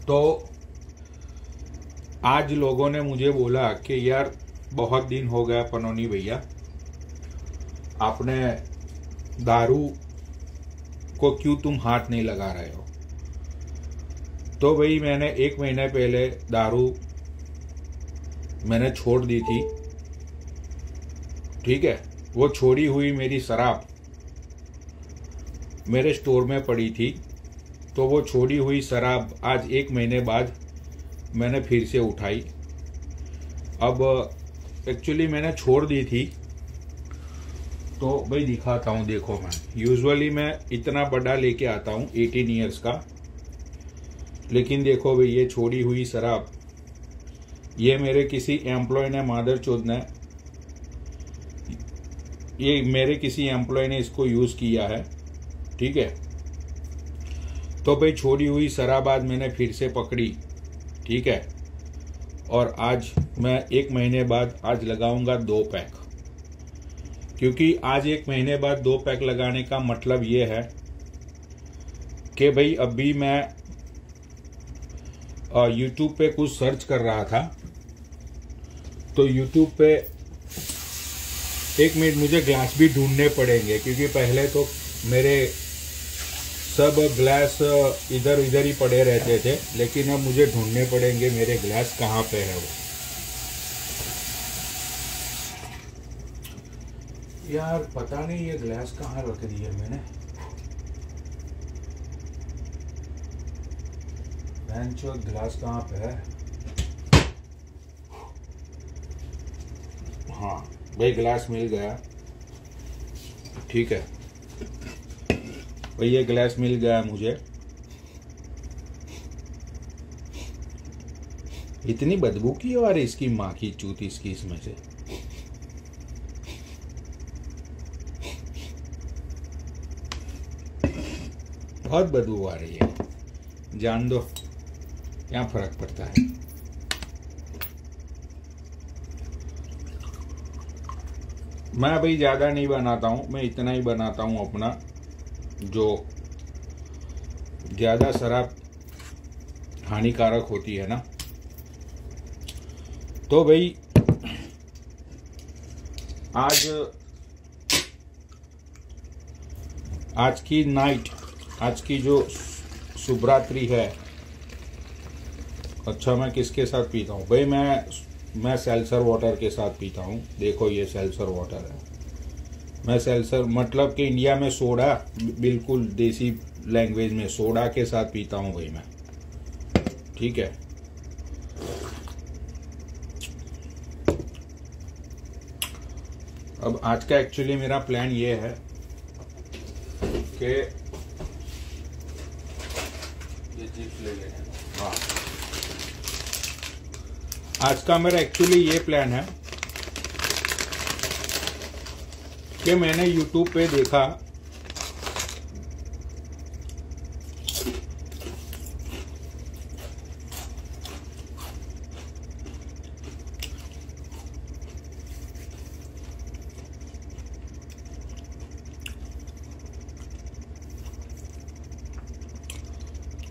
तो आज लोगों ने मुझे बोला कि यार बहुत दिन हो गया पनौनी भैया, आपने दारू को क्यों तुम हाथ नहीं लगा रहे हो। तो भाई मैंने 1 महीने पहले दारू मैंने छोड़ दी थी, ठीक है। वो छोड़ी हुई मेरी शराब मेरे स्टोर में पड़ी थी, तो वो छोड़ी हुई शराब आज 1 महीने बाद मैंने फिर से उठाई। अब एक्चुअली मैंने छोड़ दी थी, तो भाई दिखाता हूँ। देखो, मैं यूजुअली मैं इतना बड़ा लेके आता हूँ 18 ईयर्स का, लेकिन देखो भाई ये छोड़ी हुई शराब, ये मेरे किसी एम्प्लॉय ने, मादरचोद ने, ये मेरे किसी एम्प्लॉय ने इसको यूज किया है, ठीक है। तो भाई छोड़ी हुई शराब आज मैंने फिर से पकड़ी, ठीक है। और आज मैं 1 महीने बाद आज लगाऊंगा 2 पैक, क्योंकि आज 1 महीने बाद 2 पैक लगाने का मतलब ये है कि भाई अभी मैं YouTube पे कुछ सर्च कर रहा था, तो YouTube पे 1 मिनट मुझे ग्लास भी ढूंढने पड़ेंगे, क्योंकि पहले तो मेरे सब ग्लास इधर उधर ही पड़े रहते थे, लेकिन अब मुझे ढूंढने पड़ेंगे मेरे ग्लास कहाँ पे है वो। यार पता नहीं ये ग्लास कहाँ रख दी है मैंने। ग्लास कहाँ पे है? हाँ भाई, ग्लास मिल गया, ठीक है भाई, ये ग्लास मिल गया मुझे। इतनी बदबू की आ रही इसकी माँ की चूत इसकी इसमें से। बहुत बदबू आ रही है, जान दो, क्या फर्क पड़ता है। मैं भाई ज्यादा नहीं बनाता हूं, मैं इतना ही बनाता हूं अपना। जो ज्यादा शराब हानिकारक होती है ना, तो भाई आज की नाइट, आज की जो शुभरात्रि है, अच्छा मैं किसके साथ पीता हूँ भाई, मैं सेल्सर वाटर के साथ पीता हूँ। देखो ये सेल्सर वाटर है, मैं सेल्सर मतलब कि इंडिया में सोडा, बिल्कुल देसी लैंग्वेज में सोडा के साथ पीता हूँ भाई मैं, ठीक है। अब आज का एक्चुअली मेरा प्लान ये है कि ये चिप्स ले लें। हाँ, आज का मेरा एक्चुअली ये प्लान है कि मैंने YouTube पे देखा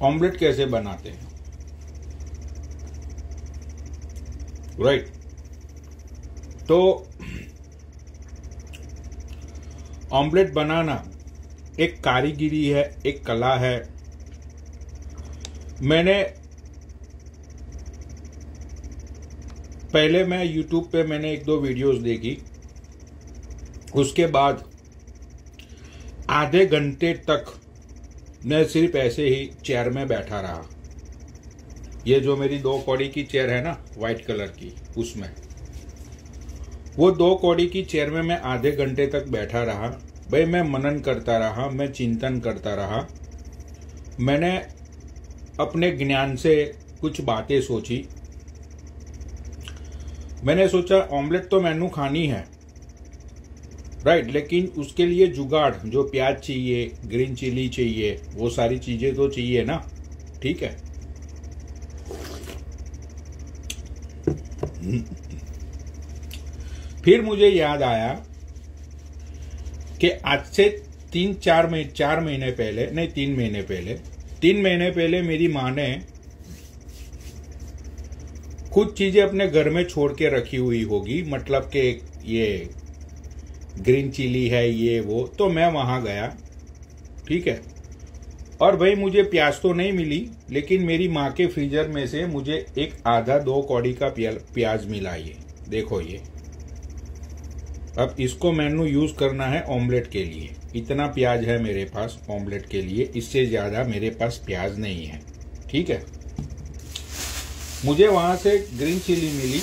ऑमलेट कैसे बनाते हैं, राइट। तो ऑमलेट बनाना एक कारीगिरी है, एक कला है। मैं YouTube पे मैंने 1-2 वीडियोस देखी, उसके बाद आधे घंटे तक मैं सिर्फ ऐसे ही चेयर में बैठा रहा। ये जो मेरी 2 कौड़ी की चेयर है ना, व्हाइट कलर की, उसमें वो 2 कौड़ी की चेयर में मैं आधे घंटे तक बैठा रहा। भाई मैं मनन करता रहा, मैं चिंतन करता रहा, मैंने अपने ज्ञान से कुछ बातें सोची। मैंने सोचा ऑमलेट तो मैनू खानी है, राइट, लेकिन उसके लिए जुगाड़, जो प्याज चाहिए, ग्रीन चिली चाहिए, वो सारी चीजें तो चाहिए ना, ठीक है। फिर मुझे याद आया कि आज से 3 महीने पहले मेरी माँ ने कुछ चीजें अपने घर में छोड़ के रखी हुई होगी, मतलब कि ये ग्रीन चिली है ये वो, तो मैं वहां गया, ठीक है। और भाई मुझे प्याज तो नहीं मिली, लेकिन मेरी माँ के फ्रीजर में से मुझे एक आधा 2 कौड़ी का प्याज मिला। ये देखो, ये अब इसको मैंने यूज करना है ऑमलेट के लिए। इतना प्याज है मेरे पास ऑमलेट के लिए, इससे ज्यादा मेरे पास प्याज नहीं है, ठीक है। मुझे वहां से ग्रीन चिली मिली,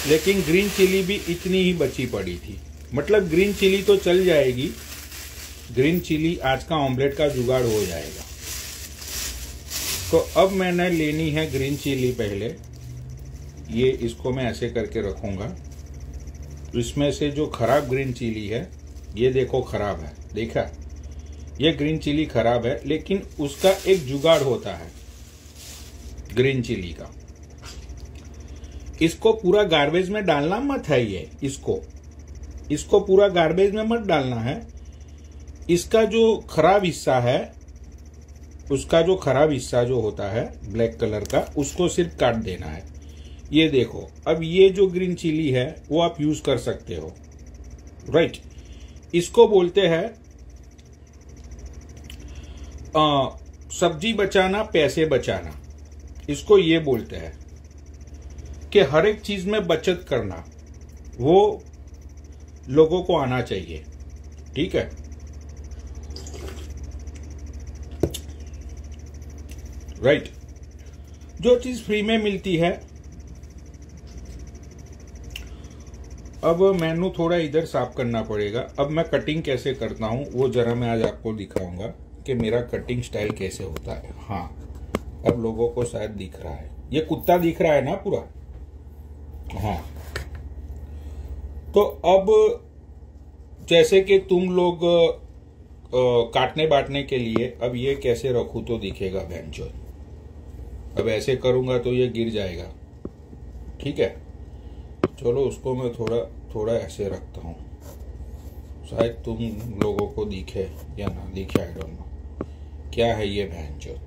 लेकिन ग्रीन चिली भी इतनी ही बची पड़ी थी। मतलब ग्रीन चिली तो चल जाएगी, ग्रीन चिली आज का ऑमलेट का जुगाड़ हो जाएगा। तो अब मैंने लेनी है ग्रीन चिली। पहले ये इसको मैं ऐसे करके रखूंगा। इसमें से जो खराब ग्रीन चिली है, ये देखो खराब है, देखा, ये ग्रीन चिली खराब है, लेकिन उसका एक जुगाड़ होता है ग्रीन चिली का। इसको पूरा गार्बेज में डालना मत है, ये इसको पूरा गार्बेज में मत डालना है। इसका जो खराब हिस्सा है, उसका जो खराब हिस्सा जो होता है ब्लैक कलर का, उसको सिर्फ काट देना है। ये देखो, अब ये जो ग्रीन चिली है वो आप यूज कर सकते हो, राइट। इसको बोलते हैं सब्जी बचाना पैसे बचाना। इसको ये बोलते हैं कि हर एक चीज में बचत करना, वो लोगों को आना चाहिए, ठीक है। राइट, जो चीज फ्री में मिलती है। अब मैंने थोड़ा इधर साफ करना पड़ेगा। अब मैं कटिंग कैसे करता हूं वो जरा मैं आज आपको दिखाऊंगा कि मेरा कटिंग स्टाइल कैसे होता है। हाँ, अब लोगों को शायद दिख रहा है, ये कुत्ता दिख रहा है ना पूरा। हाँ, तो अब जैसे कि तुम लोग काटने बांटने के लिए, अब ये कैसे रखूं तो दिखेगा भैंचोद। अब ऐसे करूंगा तो ये गिर जाएगा, ठीक है। चलो उसको मैं थोड़ा ऐसे रखता हूं, शायद तुम लोगों को दिखे या ना दिखे, आई डोंट नो क्या है ये भैंचोद।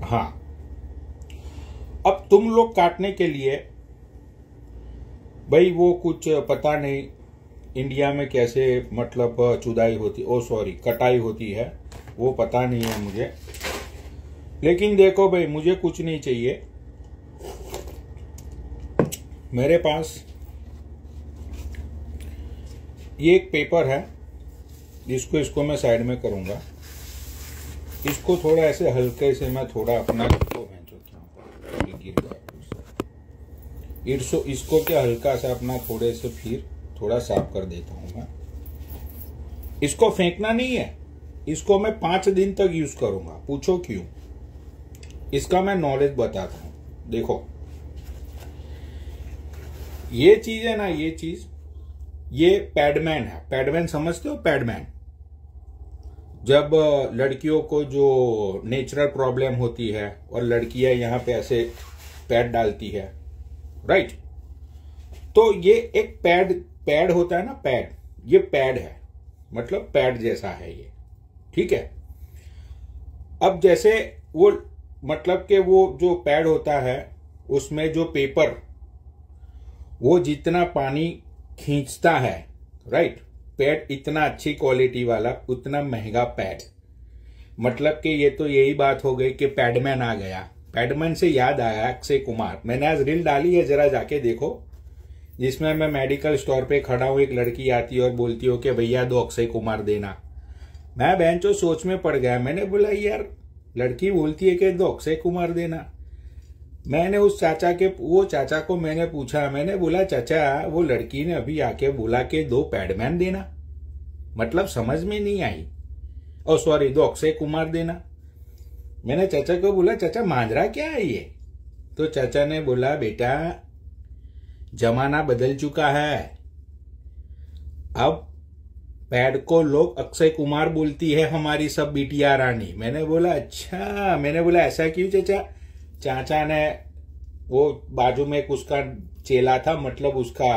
हाँ, अब तुम लोग काटने के लिए, भाई वो कुछ पता नहीं इंडिया में कैसे मतलब चुदाई होती, कटाई होती है, वो पता नहीं है मुझे। लेकिन देखो भाई, मुझे कुछ नहीं चाहिए। मेरे पास ये एक पेपर है, इसको मैं साइड में करूंगा। इसको थोड़ा ऐसे हल्के से मैं थोड़ा अपना इसको क्या हल्का सा अपना थोड़े से फिर थोड़ा साफ कर देता हूं मैं। इसको फेंकना नहीं है, इसको मैं 5 दिन तक यूज करूंगा। पूछो क्यों? इसका मैं नॉलेज बताता हूं। देखो, ये चीज है ना, ये चीज, ये पैडमैन है। पैडमैन समझते हो? पैडमैन, जब लड़कियों को जो नेचुरल प्रॉब्लम होती है और लड़कियां यहां पे ऐसे पैड डालती है, राइट, तो ये एक पैड होता है ना, पैड, ये पैड है, मतलब पैड जैसा है ये, ठीक है। अब जैसे वो मतलब कि वो जो पैड होता है उसमें जो पेपर, वो जितना पानी खींचता है, राइट, पैड इतना अच्छी क्वालिटी वाला उतना महंगा पैड। मतलब कि ये तो यही बात हो गई कि पैडमैन आ गया। पैडमैन से याद आया अक्षय कुमार, मैंने आज रील डाली है, जरा जाके देखो, जिसमें मैं मेडिकल स्टोर पे खड़ा हूं, एक लड़की आती है और बोलती हो कि भैया 2 अक्षय कुमार देना। मैं बहनचोद सोच में पड़ गया। मैंने बोला यार, लड़की बोलती है कि 2 अक्षय कुमार देना। मैंने उस चाचा को मैंने पूछा, मैंने बोला चाचा, वो लड़की ने अभी आके बोला कि 2 पैडमैन देना, मतलब समझ में नहीं आई। 2 अक्षय कुमार देना। मैंने चाचा को बोला, चाचा मांजरा क्या है ये? तो चाचा ने बोला, बेटा जमाना बदल चुका है, अब पैड को लोग अक्षय कुमार बोलती है हमारी सब बिटिया रानी। मैंने बोला अच्छा। मैंने बोला ऐसा क्यों चाचा? चाचा ने, वो बाजू में एक उसका चेला था, मतलब उसका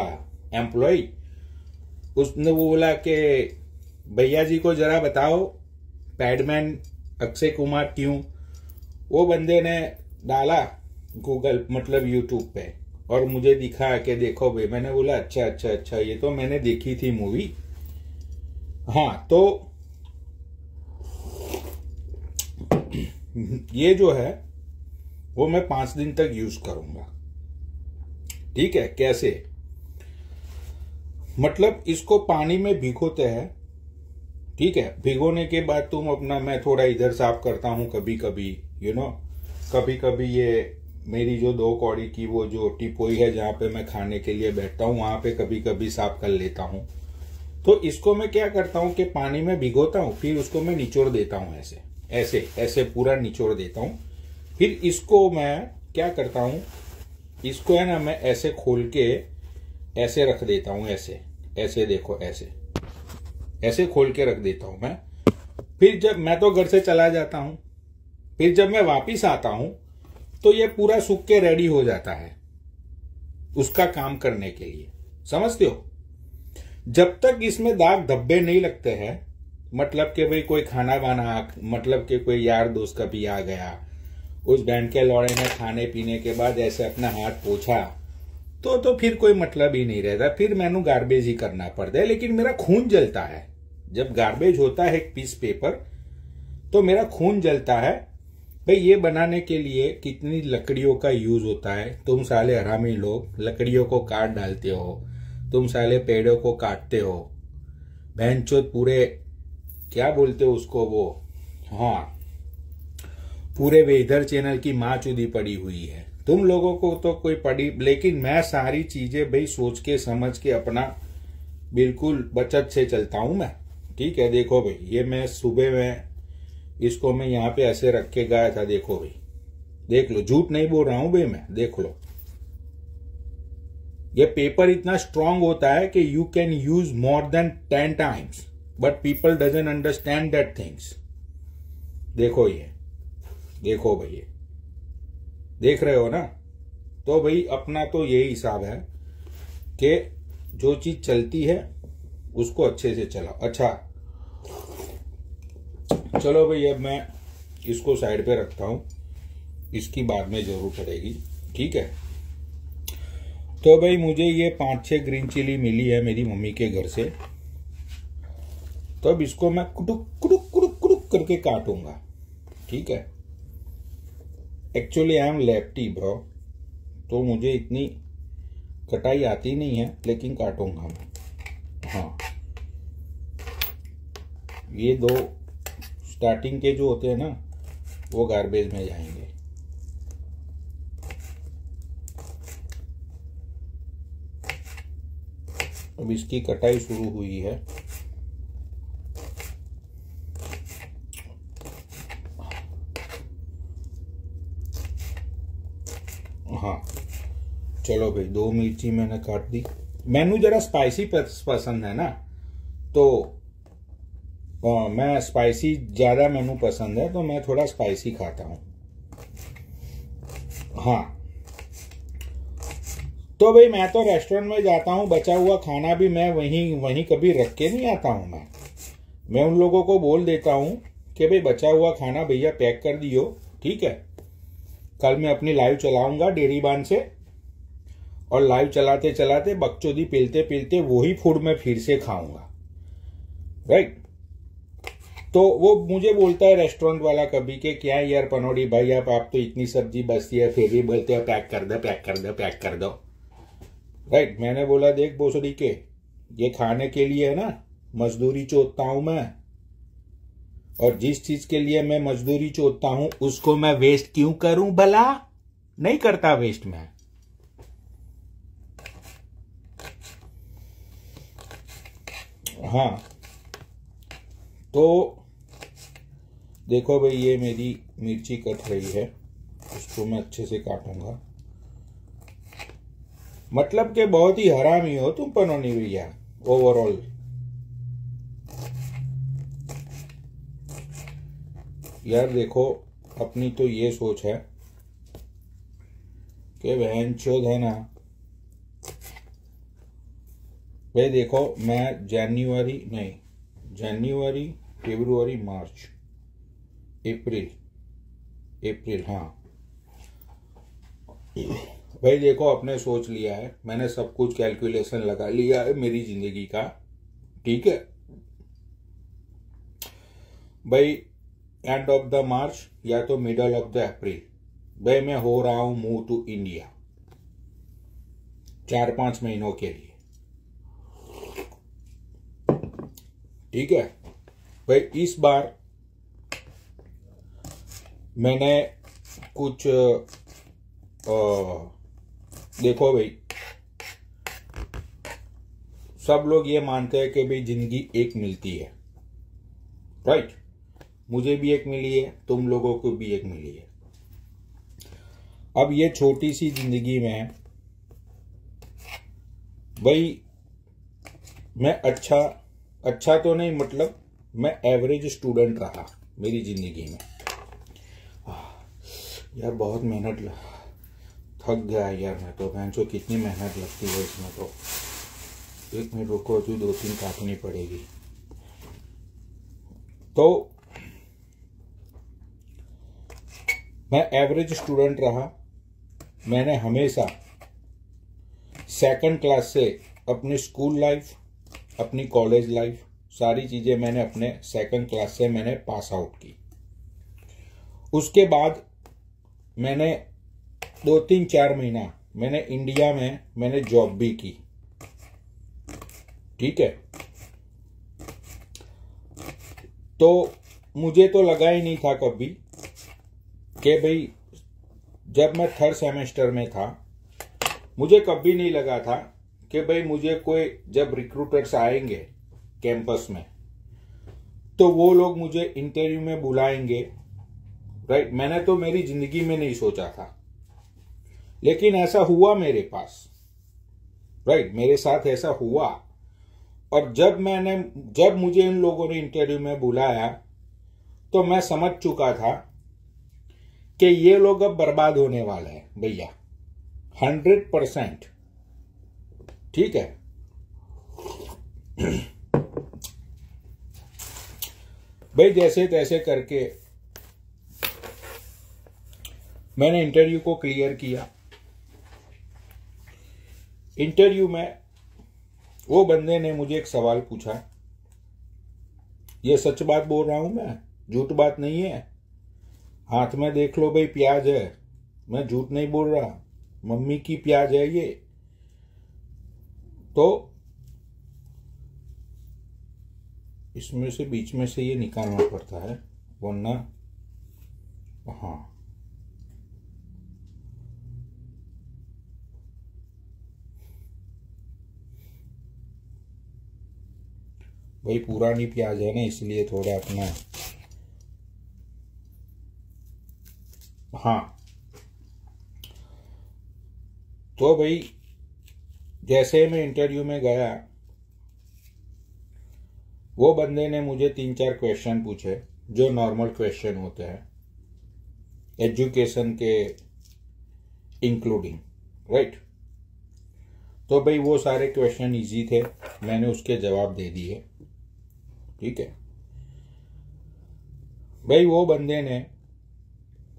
एम्प्लॉय, उसने वो बोला कि भैया जी को जरा बताओ पैडमैन अक्षय कुमार क्यों? वो बंदे ने डाला गूगल मतलब यूट्यूब पे, और मुझे दिखा कि देखो भाई, मैंने बोला अच्छा अच्छा अच्छा, ये तो मैंने देखी थी मूवी। हाँ, तो ये जो है वो मैं 5 दिन तक यूज करूंगा। ठीक है, कैसे? मतलब इसको पानी में भिगोते हैं। ठीक है, भिगोने के बाद तुम अपना, मैं थोड़ा इधर साफ करता हूं कभी कभी, कभी कभी ये मेरी जो 2 कौड़ी की वो जो टिपोई है जहां पे मैं खाने के लिए बैठता हूं, वहां पे कभी कभी साफ कर लेता हूं। तो इसको मैं क्या करता हूं कि पानी में भिगोता हूं, फिर उसको मैं निचोड़ देता हूं, ऐसे ऐसे ऐसे पूरा निचोड़ देता हूं। फिर इसको मैं क्या करता हूं, इसको है ना, मैं ऐसे खोल के ऐसे रख देता हूं, ऐसे ऐसे देखो, ऐसे ऐसे खोल के रख देता हूं मैं। फिर जब मैं तो घर से चला जाता हूं, फिर जब मैं वापिस आता हूं तो ये पूरा सूख के रेडी हो जाता है उसका काम करने के लिए। समझते हो? जब तक इसमें दाग धब्बे नहीं लगते हैं, मतलब कि भाई कोई खाना वाना, मतलब कि कोई यार दोस्त कभी आ गया, उस बैंड के लौड़े ने खाने पीने के बाद ऐसे अपना हाथ पोछा, तो फिर कोई मतलब ही नहीं रहता, फिर मैंने गार्बेज ही करना पड़ता है। लेकिन मेरा खून जलता है जब गार्बेज होता है एक पीस पेपर, तो मेरा खून जलता है। भाई ये बनाने के लिए कितनी लकड़ियों का यूज होता है। तुम साले हरामी लोग लकड़ियों को काट डालते हो, तुम साले पेड़ों को काटते हो, बहनचोद पूरे क्या बोलते हो उसको, वो हाँ, पूरे वेदर चैनल की माँ चुदी पड़ी हुई है। तुम लोगों को तो कोई पड़ी, लेकिन मैं सारी चीजें भाई सोच के समझ के अपना बिल्कुल बचत से चलता हूं मैं। ठीक है, देखो भाई, ये मैं सुबह में इसको मैं यहाँ पे ऐसे रख के गया था। देखो भाई, देख लो, झूठ नहीं बोल रहा हूं भाई मैं, देख लो। ये पेपर इतना स्ट्रांग होता है कि you can use more than 10 times, but people doesn't understand that things. देखो ये, देखो भाई, ये देख रहे हो ना? तो भाई अपना तो यही हिसाब है कि जो चीज चलती है उसको अच्छे से चलाओ। अच्छा चलो भाई, अब मैं इसको साइड पे रखता हूं, इसकी बाद में जरूर पड़ेगी। ठीक है, तो भाई मुझे ये 5-6 ग्रीन चिली मिली है मेरी मम्मी के घर से, तो अब इसको मैं कुटुक कुटुक कुटुक कुटुक करके काटूंगा। ठीक है, actually I am lefty bro, तो मुझे इतनी कटाई आती नहीं है, लेकिन काटूंगा मैं। हाँ, ये 2 स्टार्टिंग के जो होते हैं ना, वो गार्बेज में जाएंगे। अब इसकी कटाई शुरू हुई है। हाँ चलो भाई, 2 मिर्ची मैंने काट दी। मैनू जरा स्पाइसी पसंद है ना, तो मैं स्पाइसी ज्यादा मैनू पसंद है, तो मैं थोड़ा स्पाइसी खाता हूं। हाँ, तो भाई मैं तो रेस्टोरेंट में जाता हूं, बचा हुआ खाना भी मैं वहीं कभी रख के नहीं आता हूं। मैं उन लोगों को बोल देता हूं कि भाई बचा हुआ खाना भैया पैक कर दियो। ठीक है, कल मैं अपनी लाइव चलाऊंगा डेरी बान से, और लाइव चलाते चलाते बकचोदी पिलते पिलते वही फूड मैं फिर से खाऊंगा। राइट? तो वो मुझे बोलता है रेस्टोरेंट वाला कभी कि क्या यार पनोड़ी भाई, आप तो इतनी सब्जी बचती है फिर भी बोलते हो पैक कर दो पैक कर दो पैक कर दो। राइट? मैंने बोला देख भोसड़ी के, ये खाने के लिए है ना, मजदूरी चोदता हूं मैं, और जिस चीज के लिए मैं मजदूरी चोदता हूं उसको मैं वेस्ट क्यों करूं? भला नहीं करता वेस्ट मैं। हाँ, तो देखो भाई, ये मेरी मिर्ची कट रही है, इसको मैं अच्छे से काटूंगा। मतलब कि बहुत ही हरामी हो तुम पनोनी भैया ओवरऑल। यार देखो, अपनी तो ये सोच है कि बहनचोद है ना भाई। देखो, मैं जनवरी, फरवरी, मार्च, अप्रैल, हाँ भाई देखो, अपने सोच लिया है, मैंने सब कुछ कैलकुलेशन लगा लिया है मेरी जिंदगी का, ठीक है भाई। एंड ऑफ द मार्च या तो मिडल ऑफ द अप्रैल भाई मैं हो रहा हूं मूव टू इंडिया 4-5 महीनों के लिए, ठीक है भाई। इस बार मैंने कुछ देखो भाई, सब लोग ये मानते हैं कि भाई जिंदगी एक मिलती है, राइट। मुझे भी एक मिली है, तुम लोगों को भी एक मिली है। अब ये छोटी सी जिंदगी में भाई मैं अच्छा तो नहीं, मतलब मैं एवरेज स्टूडेंट रहा मेरी जिंदगी में। यार बहुत मेहनत, थक गया यार मैं तो, बहन चो कितनी मेहनत लगती है इसमें तो। एक मिनट रुको, तो 2-3 काटनी पड़ेगी। तो मैं एवरेज स्टूडेंट रहा। मैंने हमेशा सेकंड क्लास से अपनी स्कूल लाइफ, अपनी कॉलेज लाइफ, सारी चीजें मैंने अपने सेकंड क्लास से मैंने पास आउट की। उसके बाद मैंने 2-3-4 महीना मैंने इंडिया में मैंने जॉब भी की, ठीक है। तो मुझे तो लगा ही नहीं था कभी कि भाई, जब मैं 3rd सेमेस्टर में था मुझे कभी नहीं लगा था कि भाई मुझे कोई, जब रिक्रूटर्स आएंगे कैंपस में तो वो लोग मुझे इंटरव्यू में बुलाएंगे, राइट। मैंने तो मेरी जिंदगी में नहीं सोचा था, लेकिन ऐसा हुआ मेरे पास, राइट। मेरे साथ ऐसा हुआ। और जब मुझे इन लोगों ने इंटरव्यू में बुलाया तो मैं समझ चुका था कि ये लोग अब बर्बाद होने वाले हैं भैया, 100%, ठीक है। भाई जैसे तैसे करके मैंने इंटरव्यू को क्लियर किया। इंटरव्यू में वो बंदे ने मुझे एक सवाल पूछा, ये सच बात बोल रहा हूं मैं, झूठ बात नहीं है। हाथ में देख लो भाई, प्याज है, मैं झूठ नहीं बोल रहा, मम्मी की प्याज है ये। तो इसमें से बीच में से ये निकालना पड़ता है, वरना हाँ भाई पुरानी प्याज है ना, इसलिए थोड़ा अपना, हाँ। तो भाई जैसे मैं इंटरव्यू में गया, वो बंदे ने मुझे 3-4 क्वेश्चन पूछे जो नॉर्मल क्वेश्चन होते हैं एजुकेशन के इंक्लूडिंग, राइट। तो भाई वो सारे क्वेश्चन इजी थे, मैंने उसके जवाब दे दिए, ठीक है। भाई वो बंदे ने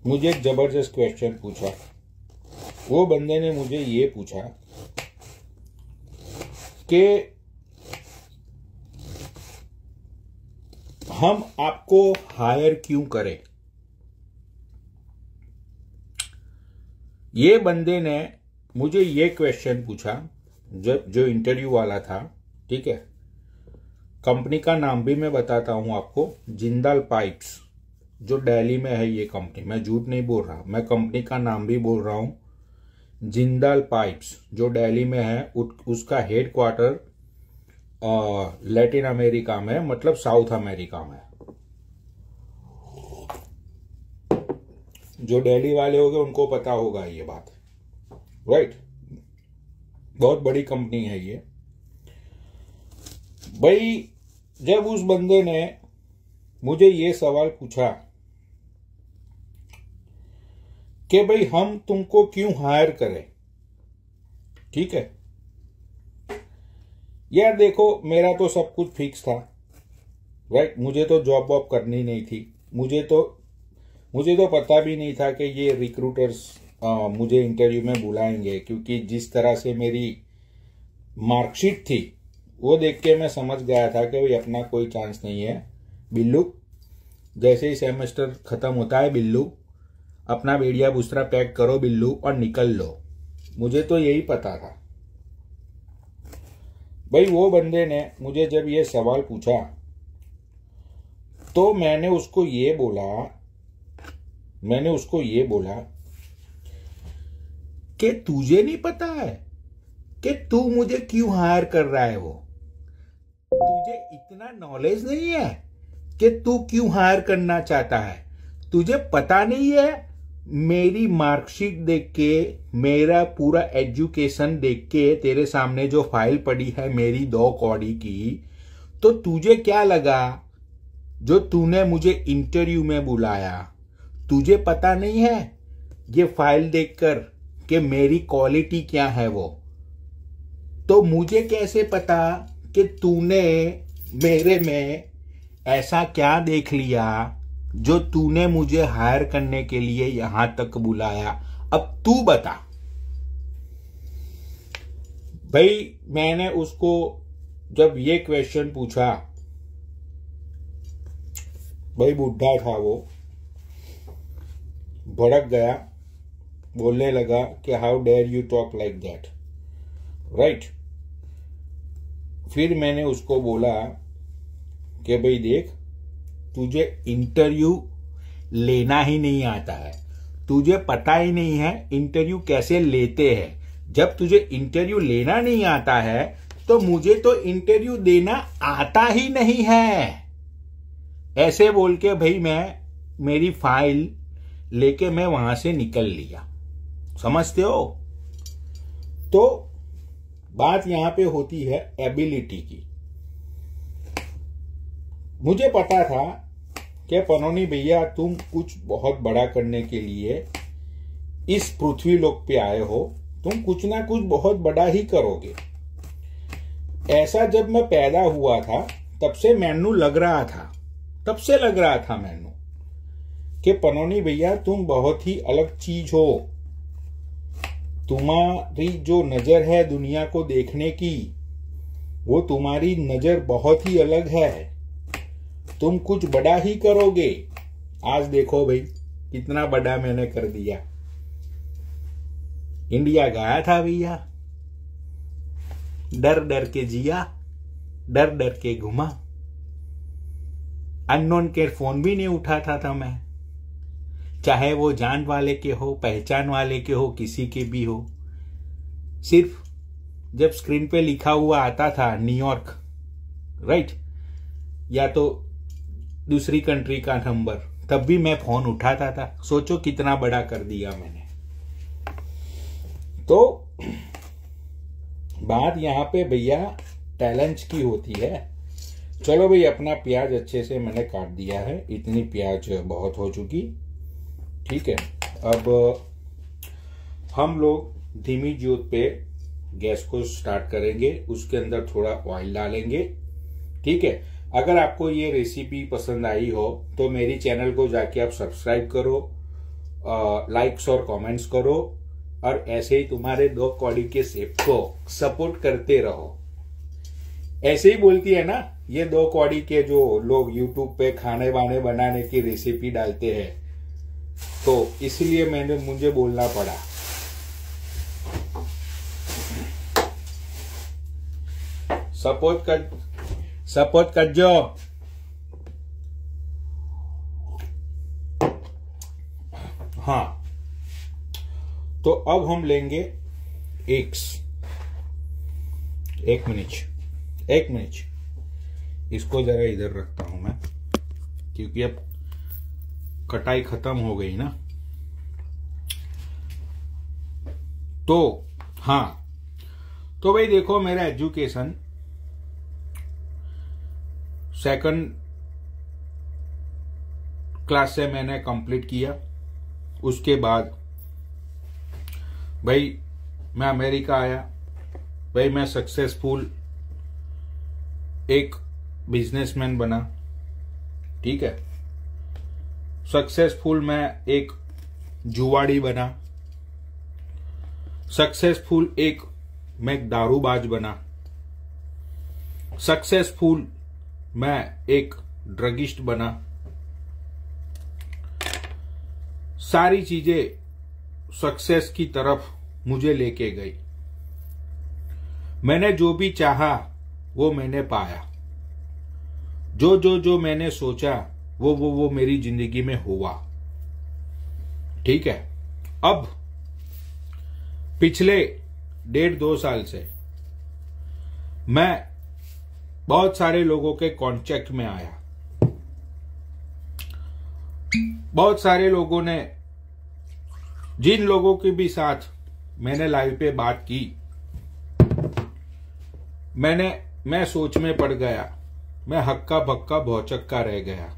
मुझे एक जबरदस्त क्वेश्चन पूछा। वो बंदे ने मुझे ये पूछा कि हम आपको हायर क्यों करें। ये बंदे ने मुझे ये क्वेश्चन पूछा, जो इंटरव्यू वाला था, ठीक है। कंपनी का नाम भी मैं बताता हूं आपको, जिंदाल पाइप्स, जो दिल्ली में है ये कंपनी, मैं झूठ नहीं बोल रहा, मैं कंपनी का नाम भी बोल रहा हूं। जिंदाल पाइप्स जो दिल्ली में है, उसका हेडक्वार्टर लैटिन अमेरिका में, मतलब साउथ अमेरिका में। जो दिल्ली वाले होंगे उनको पता होगा ये बात, राइट। बहुत बड़ी कंपनी है ये। भाई जब उस बंदे ने मुझे ये सवाल पूछा कि भाई हम तुमको क्यों हायर करें, ठीक है। यार देखो, मेरा तो सब कुछ फिक्स था, राइट। मुझे तो जॉब वॉब करनी नहीं थी, मुझे तो पता भी नहीं था कि ये रिक्रूटर्स मुझे इंटरव्यू में बुलाएंगे, क्योंकि जिस तरह से मेरी मार्कशीट थी वो देख के मैं समझ गया था कि भाई अपना कोई चांस नहीं है। बिल्लू, जैसे ही सेमेस्टर खत्म होता है बिल्लू, अपना बेड़िया बुस्तरा पैक करो बिल्लू और निकल लो। मुझे तो यही पता था। भाई वो बंदे ने मुझे जब ये सवाल पूछा तो मैंने उसको ये बोला कि तुझे नहीं पता है कि तू मुझे क्यों हायर कर रहा है। वो तुझे इतना नॉलेज नहीं है कि तू क्यों हायर करना चाहता है। तुझे पता नहीं है मेरी मार्कशीट देख के, मेरा पूरा एजुकेशन देख के, तेरे सामने जो फाइल पड़ी है मेरी 2 कौड़ी की, तो तुझे क्या लगा जो तूने मुझे इंटरव्यू में बुलाया। तुझे पता नहीं है ये फाइल देखकर कि मेरी क्वालिटी क्या है। वो तो मुझे कैसे पता कि तूने मेरे में ऐसा क्या देख लिया जो तूने मुझे हायर करने के लिए यहां तक बुलाया। अब तू बता। भाई मैंने उसको जब ये क्वेश्चन पूछा, भाई बुढ़ा था वो, भड़क गया, बोलने लगा कि how dare you talk like that, right. फिर मैंने उसको बोला कि भाई देख, तुझे इंटरव्यू लेना ही नहीं आता है, तुझे पता ही नहीं है इंटरव्यू कैसे लेते हैं। जब तुझे इंटरव्यू लेना नहीं आता है तो मुझे तो इंटरव्यू देना आता ही नहीं है। ऐसे बोल के भाई मैं मेरी फाइल लेके मैं वहां से निकल लिया। समझते हो? तो बात यहां पे होती है एबिलिटी की। मुझे पता था कि पनौनी भैया तुम कुछ बहुत बड़ा करने के लिए इस पृथ्वी लोक पे आए हो, तुम कुछ ना कुछ बहुत बड़ा ही करोगे। ऐसा जब मैं पैदा हुआ था तब से मैनू लग रहा था मैनू कि पनौनी भैया तुम बहुत ही अलग चीज हो। तुम्हारी जो नजर है दुनिया को देखने की, वो तुम्हारी नजर बहुत ही अलग है। तुम कुछ बड़ा ही करोगे। आज देखो भाई कितना बड़ा मैंने कर दिया। इंडिया गया था भैया, डर डर के जिया, डर डर के घुमा। अननोन के फोन भी नहीं उठाता था मैं, चाहे वो जान वाले के हो, पहचान वाले के हो, किसी के भी हो। सिर्फ जब स्क्रीन पे लिखा हुआ आता था न्यूयॉर्क, राइट, या तो दूसरी कंट्री का नंबर, तब भी मैं फोन उठाता था। सोचो कितना बड़ा कर दिया मैंने। तो बात यहां पे भैया टैलेंट की होती है। चलो भाई, अपना प्याज अच्छे से मैंने काट दिया है, इतनी प्याज बहुत हो चुकी, ठीक है। अब हम लोग धीमी जोत पे गैस को स्टार्ट करेंगे, उसके अंदर थोड़ा ऑयल डालेंगे, ठीक है। अगर आपको ये रेसिपी पसंद आई हो तो मेरी चैनल को जाके आप सब्सक्राइब करो, लाइक्स और कमेंट्स करो, और ऐसे ही तुम्हारे 2 कौड़ी के शेफ को सपोर्ट करते रहो। ऐसे ही बोलती है ना ये 2 कौड़ी के जो लोग यूट्यूब पे खाने वाने बनाने की रेसिपी डालते हैं, तो इसलिए मुझे बोलना पड़ा। सपोर्ट कर जो। हाँ, तो अब हम लेंगे एग्स। एक मिनट, इसको जरा इधर रखता हूं मैं, क्योंकि अब कटाई खत्म हो गई ना। तो हाँ, तो भाई देखो, मेरा एजुकेशन 2nd क्लास से मैंने कंप्लीट किया। उसके बाद भाई मैं अमेरिका आया। भाई मैं सक्सेसफुल एक बिजनेसमैन बना, ठीक है। सक्सेसफुल मैं एक जुआड़ी बना, सक्सेसफुल मैं एक दारूबाज बना, सक्सेसफुल मैं एक ड्रगिस्ट बना। सारी चीजें सक्सेस की तरफ मुझे लेके गई। मैंने जो भी चाहा वो मैंने पाया, जो मैंने सोचा वो मेरी जिंदगी में हुआ। ठीक है, अब पिछले 1.5-2 साल से मैं बहुत सारे लोगों के कांटेक्ट में आया। बहुत सारे लोगों ने, जिन लोगों के भी साथ मैंने लाइव पे बात की, मैं सोच में पड़ गया, मैं हक्का बक्का भौचक्का रह गया।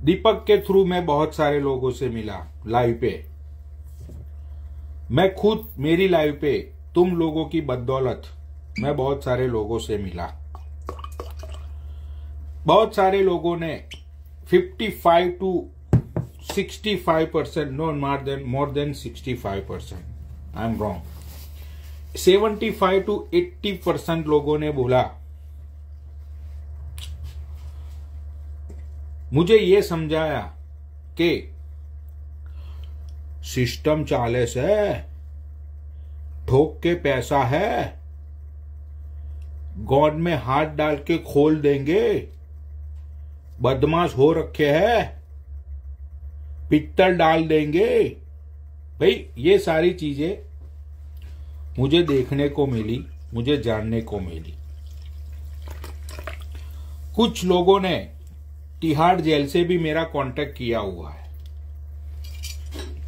दीपक के थ्रू मैं बहुत सारे लोगों से मिला लाइव पे। मैं खुद मेरी लाइव पे तुम लोगों की बदौलत मैं बहुत सारे लोगों से मिला। बहुत सारे लोगों ने 55 to 65%, no more than 65%, I am wrong, 75 to 80% लोगों ने बोला मुझे ये समझाया कि सिस्टम चालेस है, ठोक के पैसा है, गॉड में हाथ डाल के खोल देंगे, बदमाश हो रखे हैं, पित्तल डाल देंगे। भाई ये सारी चीजें मुझे देखने को मिली, मुझे जानने को मिली। कुछ लोगों ने तिहाड़ जेल से भी मेरा कांटेक्ट किया हुआ है,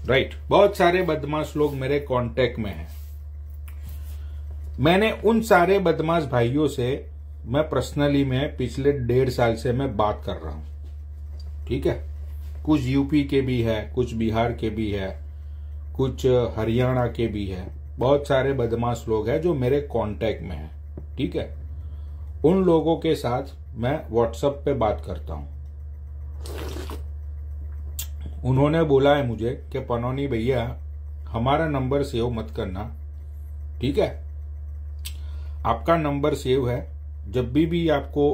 राइट। बहुत सारे बदमाश लोग मेरे कांटेक्ट में हैं। मैंने उन सारे बदमाश भाइयों से मैं पर्सनली में पिछले 1.5 साल से मैं बात कर रहा हूं। ठीक है, कुछ यूपी के भी है, कुछ बिहार के भी है, कुछ हरियाणा के भी है। बहुत सारे बदमाश लोग हैं जो मेरे कांटेक्ट में हैं। ठीक है, उन लोगों के साथ मैं व्हाट्सएप पे बात करता हूं। उन्होंने बोला है मुझे कि पनौनी भैया हमारा नंबर सेव मत करना, ठीक है, आपका नंबर सेव है, जब भी आपको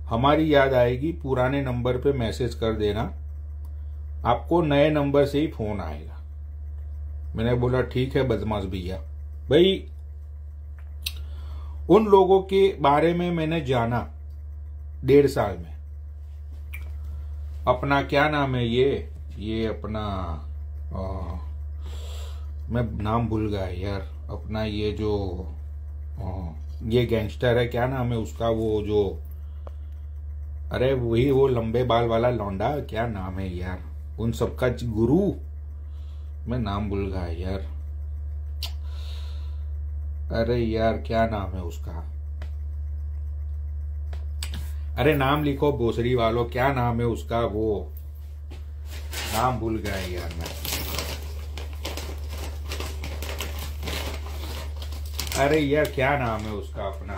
हमारी याद आएगी पुराने नंबर पे मैसेज कर देना, आपको नए नंबर से ही फोन आएगा। मैंने बोला ठीक है बदमाश भैया। भाई उन लोगों के बारे में मैंने जाना 1.5 साल में। अपना क्या नाम है ये अपना मैं नाम भूल गया यार, अपना ये जो ये गैंगस्टर है, क्या नाम है उसका, वो जो, अरे वही वो लंबे बाल वाला लौंडा, क्या नाम है यार, उन सबका गुरु, मैं नाम भूल गया यार। अरे यार क्या नाम है उसका, अरे नाम लिखो भोसड़ी वालों, क्या नाम है उसका, वो नाम भूल गया यार मैं। अरे यार क्या नाम है उसका अपना,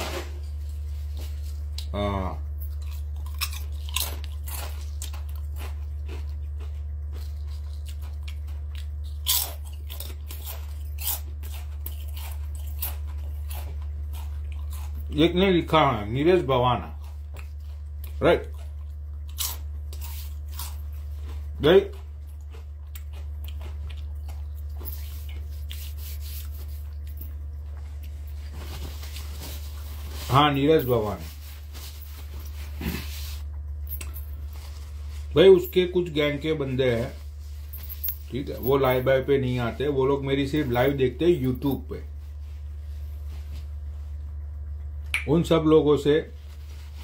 एक ने लिखा है नीरज भवाना, राइट। भाई हाँ नीरज भवाना, भाई उसके कुछ गैंग के बंदे हैं, ठीक है, वो लाइव पे नहीं आते, वो लोग मेरी सिर्फ लाइव देखते हैं यूट्यूब पे। उन सब लोगों से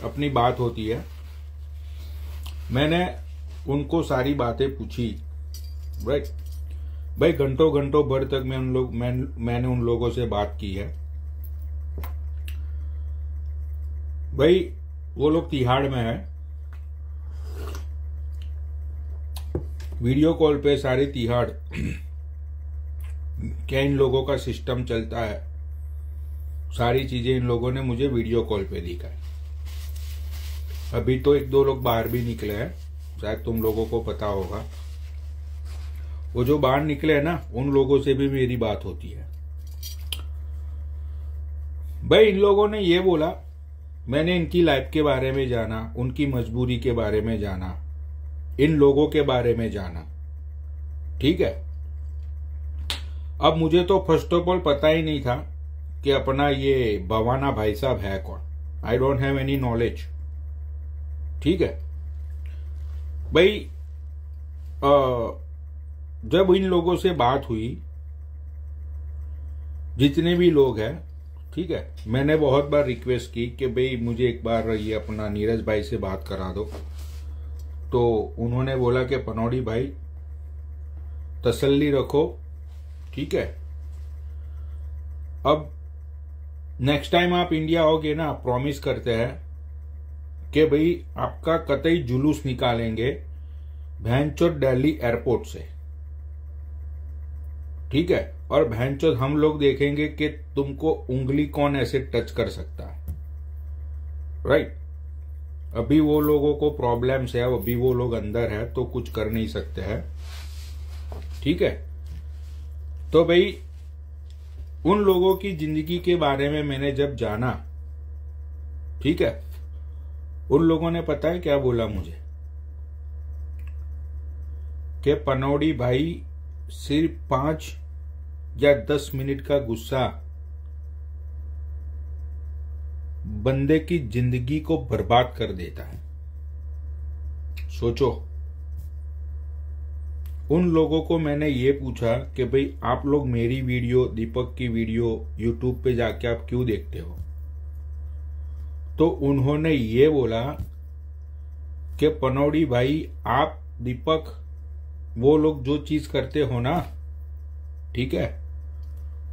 अपनी बात होती है, मैंने उनको सारी बातें पूछी, राइट। भाई घंटों घंटों भर तक मैंने उन लोगों से बात की है। भाई वो लोग तिहाड़ में है, वीडियो कॉल पे सारे तिहाड़ क्या इन लोगों का सिस्टम चलता है, सारी चीजें इन लोगों ने मुझे वीडियो कॉल पे दिखाई। अभी तो 1-2 लोग बाहर भी निकले हैं, शायद तुम लोगों को पता होगा। वो जो बाहर निकले हैं ना, उन लोगों से भी मेरी बात होती है। भाई इन लोगों ने ये बोला, मैंने इनकी लाइफ के बारे में जाना, उनकी मजबूरी के बारे में जाना, इन लोगों के बारे में जाना, ठीक है। अब मुझे तो फर्स्ट ऑफ ऑल पता ही नहीं था कि अपना ये भवाना भाई साहब है कौन। I don't have any knowledge, ठीक है भाई। जब इन लोगों से बात हुई, जितने भी लोग हैं, ठीक है, मैंने बहुत बार रिक्वेस्ट की कि भाई मुझे एक बार ये अपना नीरज भाई से बात करा दो, तो उन्होंने बोला कि पनौड़ी भाई तसल्ली रखो, ठीक है। अब नेक्स्ट टाइम आप इंडिया आओगे ना, प्रॉमिस करते हैं कि भाई आपका कतई जुलूस निकालेंगे भैंचोद दिल्ली एयरपोर्ट से, ठीक है। और भैंचोद हम लोग देखेंगे कि तुमको उंगली कौन ऐसे टच कर सकता है, राइट। अभी वो लोगों को प्रॉब्लम्स है, अभी वो लोग अंदर है तो कुछ कर नहीं सकते हैं, ठीक है। तो भाई उन लोगों की जिंदगी के बारे में मैंने जब जाना, ठीक है, उन लोगों ने पता है क्या बोला मुझे कि पनौड़ी भाई सिर्फ 5 या 10 मिनट का गुस्सा बंदे की जिंदगी को बर्बाद कर देता है। सोचो, उन लोगों को मैंने ये पूछा कि भाई आप लोग मेरी वीडियो, दीपक की वीडियो यूट्यूब पे जाके आप क्यों देखते हो, तो उन्होंने ये बोला कि पनौड़ी भाई आप दीपक वो लोग जो चीज करते हो ना, ठीक है,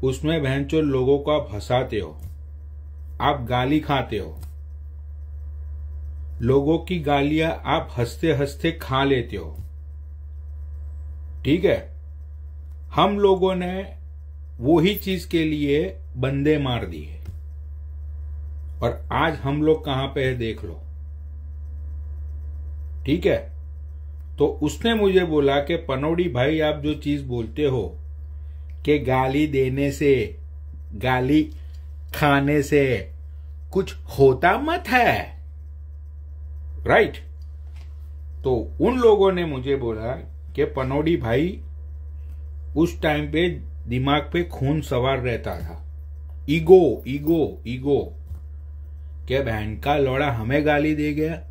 उसमें भैंचो लोगों को आप हंसाते हो, आप गाली खाते हो, लोगों की गालियां आप हंसते हंसते खा लेते हो, ठीक है। हम लोगों ने वही चीज के लिए बंदे मार दिए और आज हम लोग कहां पे है देख लो, ठीक है। तो उसने मुझे बोला कि पनौड़ी भाई आप जो चीज बोलते हो कि गाली देने से, गाली खाने से कुछ होता मत है, राइट। तो उन लोगों ने मुझे बोला कि पनौड़ी भाई उस टाइम पे दिमाग पे खून सवार रहता था, ईगो ईगो ईगो, क्या बहन का लौड़ा हमें गाली दे गया,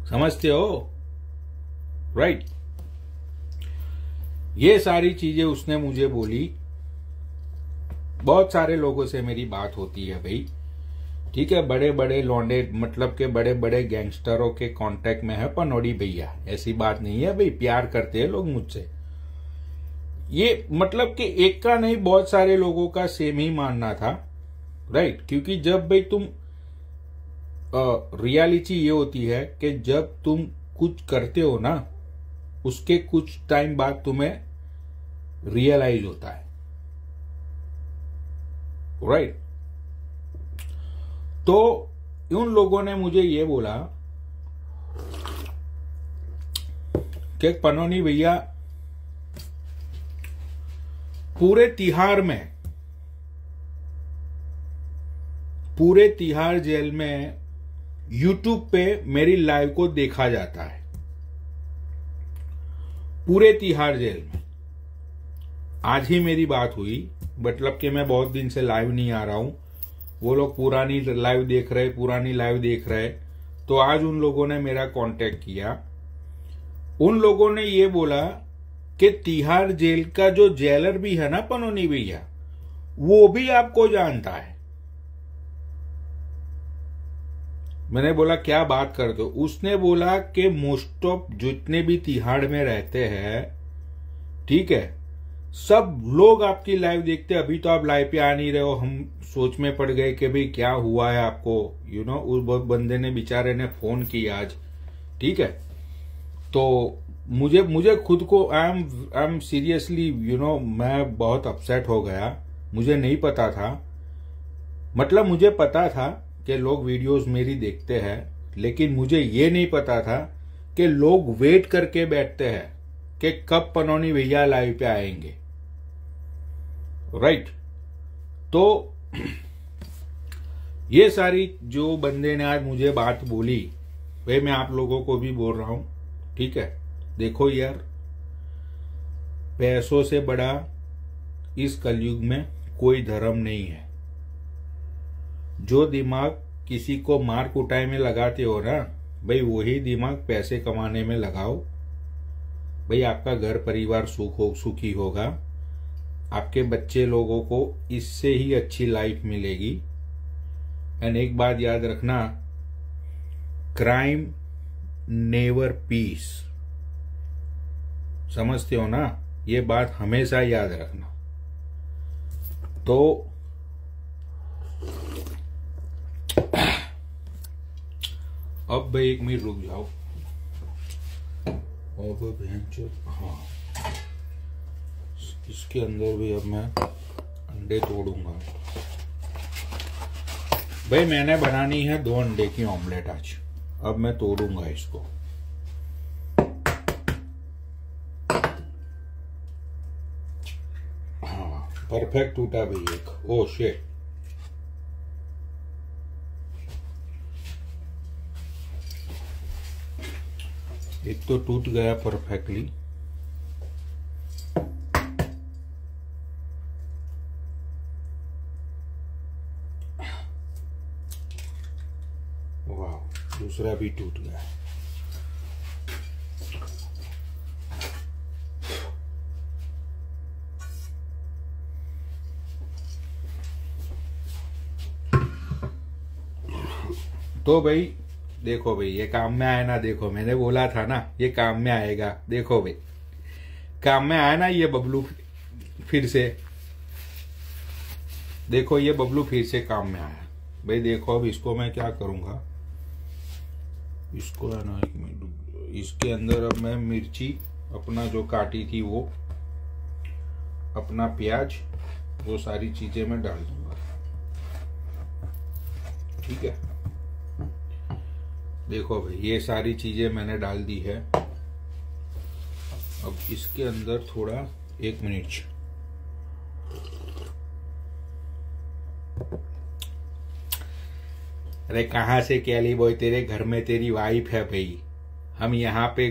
समझते हो, राइट। ये सारी चीजें उसने मुझे बोली। बहुत सारे लोगों से मेरी बात होती है भाई, ठीक है, बड़े बड़े लौंडे, मतलब के बड़े बड़े गैंगस्टरों के कांटेक्ट में है पनौड़ी भैया, ऐसी बात नहीं है भाई, प्यार करते हैं लोग मुझसे। ये मतलब कि एक का नहीं, बहुत सारे लोगों का सेम ही मानना था, राइट। क्योंकि जब भाई तुम रियलिटी ये होती है कि जब तुम कुछ करते हो ना, उसके कुछ टाइम बाद तुम्हें रियलाइज होता है, राइट। तो उन लोगों ने मुझे ये बोला कि पनौनी भैया पूरे तिहाड़ जेल में यूट्यूब पे मेरी लाइव को देखा जाता है, पूरे तिहाड़ जेल में। आज ही मेरी बात हुई, मतलब कि मैं बहुत दिन से लाइव नहीं आ रहा हूं, वो लोग पुरानी लाइव देख रहे, तो आज उन लोगों ने मेरा कांटेक्ट किया। उन लोगों ने ये बोला कि तिहाड़ जेल का जो जेलर भी है ना पनौनी भैया, वो भी आपको जानता है। मैंने बोला क्या बात करते हो? उसने बोला कि मोस्ट ऑफ जितने भी तिहाड़ में रहते हैं, ठीक है, सब लोग आपकी लाइव देखते हैं। अभी तो आप लाइव पे आ नहीं रहे हो, हम सोच में पड़ गए कि भाई क्या हुआ है आपको, उस बंदे ने, बेचारे ने फोन किया आज, ठीक है। तो मुझे खुद को आई एम सीरियसली, मैं बहुत अपसेट हो गया। मुझे नहीं पता था, मतलब मुझे पता था कि लोग वीडियोस मेरी देखते हैं, लेकिन मुझे ये नहीं पता था कि लोग वेट करके बैठते हैं कि कब पनौनी भैया लाइव पे आएंगे, राइट। तो ये सारी जो बंदे ने आज मुझे बात बोली, भाई मैं आप लोगों को भी बोल रहा हूं, ठीक है। देखो यार, पैसों से बड़ा इस कलयुग में कोई धर्म नहीं है। जो दिमाग किसी को मार कुटाई में लगाते हो ना भाई, वही दिमाग पैसे कमाने में लगाओ भाई। आपका घर परिवार सुखी होगा, आपके बच्चे लोगों को इससे ही अच्छी लाइफ मिलेगी। एंड एक बात याद रखना, क्राइम नेवर पीस, समझते हो ना, ये बात हमेशा याद रखना। तो अब भाई 1 मिनट रुक जाओ। अब हाँ, इसके अंदर भी अब मैं अंडे तोड़ूंगा भाई। मैंने बनानी है 2 अंडे की ऑमलेट आज। अब मैं तोड़ूंगा इसको। हाँ, परफेक्ट टूटा भाई एक। ओ शिट, एक तो टूट गया परफेक्टली। वाह, दूसरा भी टूट गया। तो भाई देखो भाई, ये काम में आया ना। देखो मैंने बोला था ना ये काम में आएगा। देखो भाई काम में आया ना ये बबलू फिर से। देखो ये बबलू फिर से काम में आया भाई। देखो अब इसको मैं क्या करूंगा, इसको है ना, एक मिनट, इसके अंदर अब मैं मिर्ची अपना जो काटी थी वो, अपना प्याज, वो सारी चीजें मैं डाल दूंगा, ठीक है। देखो भाई ये सारी चीजें मैंने डाल दी है। अब इसके अंदर थोड़ा 1 मिनट, अरे कहाँ से कैली बॉय, तेरे घर में तेरी वाइफ है भाई। हम यहाँ पे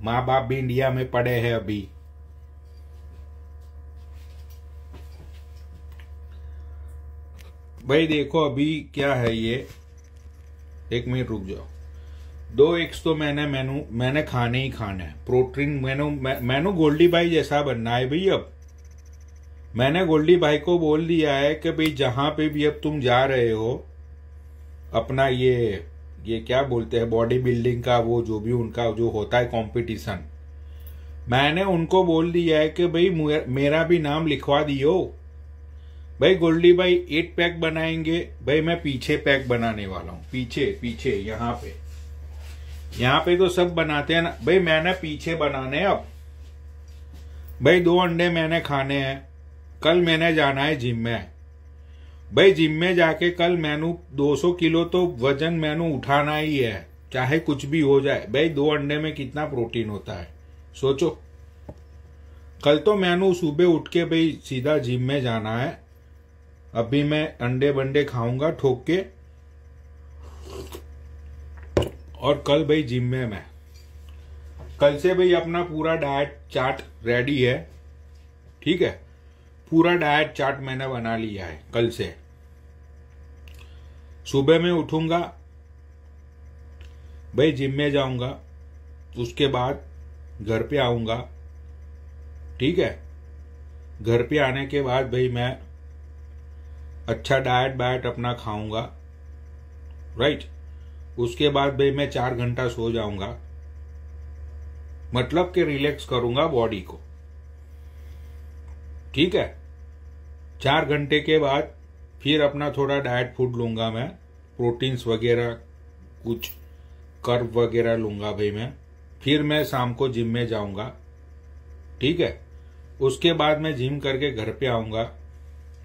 माँ बाप भी इंडिया में पड़े हैं अभी। भाई देखो अभी क्या है ये, 1 मिनट रुक जाओ। 2 एग्स तो मैंने खाने ही खाना है। प्रोटीन मैंने गोल्डी भाई जैसा बनना है भाई। अब मैंने गोल्डी भाई को बोल दिया है कि भाई जहां पे भी अब तुम जा रहे हो, अपना ये क्या बोलते हैं, बॉडी बिल्डिंग का वो जो भी उनका जो होता है कंपटीशन, मैंने उनको बोल दिया है कि भाई मेरा भी नाम लिखवा दियो भाई। गोल्डी भाई 8 पैक बनाएंगे भाई, मैं पीछे पैक बनाने वाला हूं। पीछे यहाँ पे तो सब बनाते हैं ना भाई, मैंने पीछे बनाने हैं। अब भाई 2 अंडे मैंने खाने हैं। कल मैंने जाना है जिम में भाई। जिम में जाके कल मैनू 200 किलो तो वजन मैनू उठाना ही है, चाहे कुछ भी हो जाए भाई। 2 अंडे में कितना प्रोटीन होता है सोचो। कल तो मैनू सुबह उठ के भाई सीधा जिम में जाना है। अभी मैं अंडे बंडे खाऊंगा ठोक के, और कल भाई जिम में मैं कल से भाई अपना पूरा डाइट चार्ट रेडी है, ठीक है। पूरा डाइट चार्ट मैंने बना लिया है। कल से सुबह में उठूंगा भाई, जिम में जाऊंगा, उसके बाद घर पे आऊंगा, ठीक है। घर पे आने के बाद भाई मैं अच्छा डाइट अपना खाऊंगा, राइट। उसके बाद भाई मैं 4 घंटा सो जाऊंगा, मतलब कि रिलैक्स करूंगा बॉडी को, ठीक है। 4 घंटे के बाद फिर अपना थोड़ा डाइट फूड लूंगा मैं, प्रोटीन्स वगैरह, कुछ कर्व वगैरह लूंगा भाई मैं। फिर मैं शाम को जिम में जाऊंगा, ठीक है। उसके बाद मैं जिम करके घर पे आऊंगा,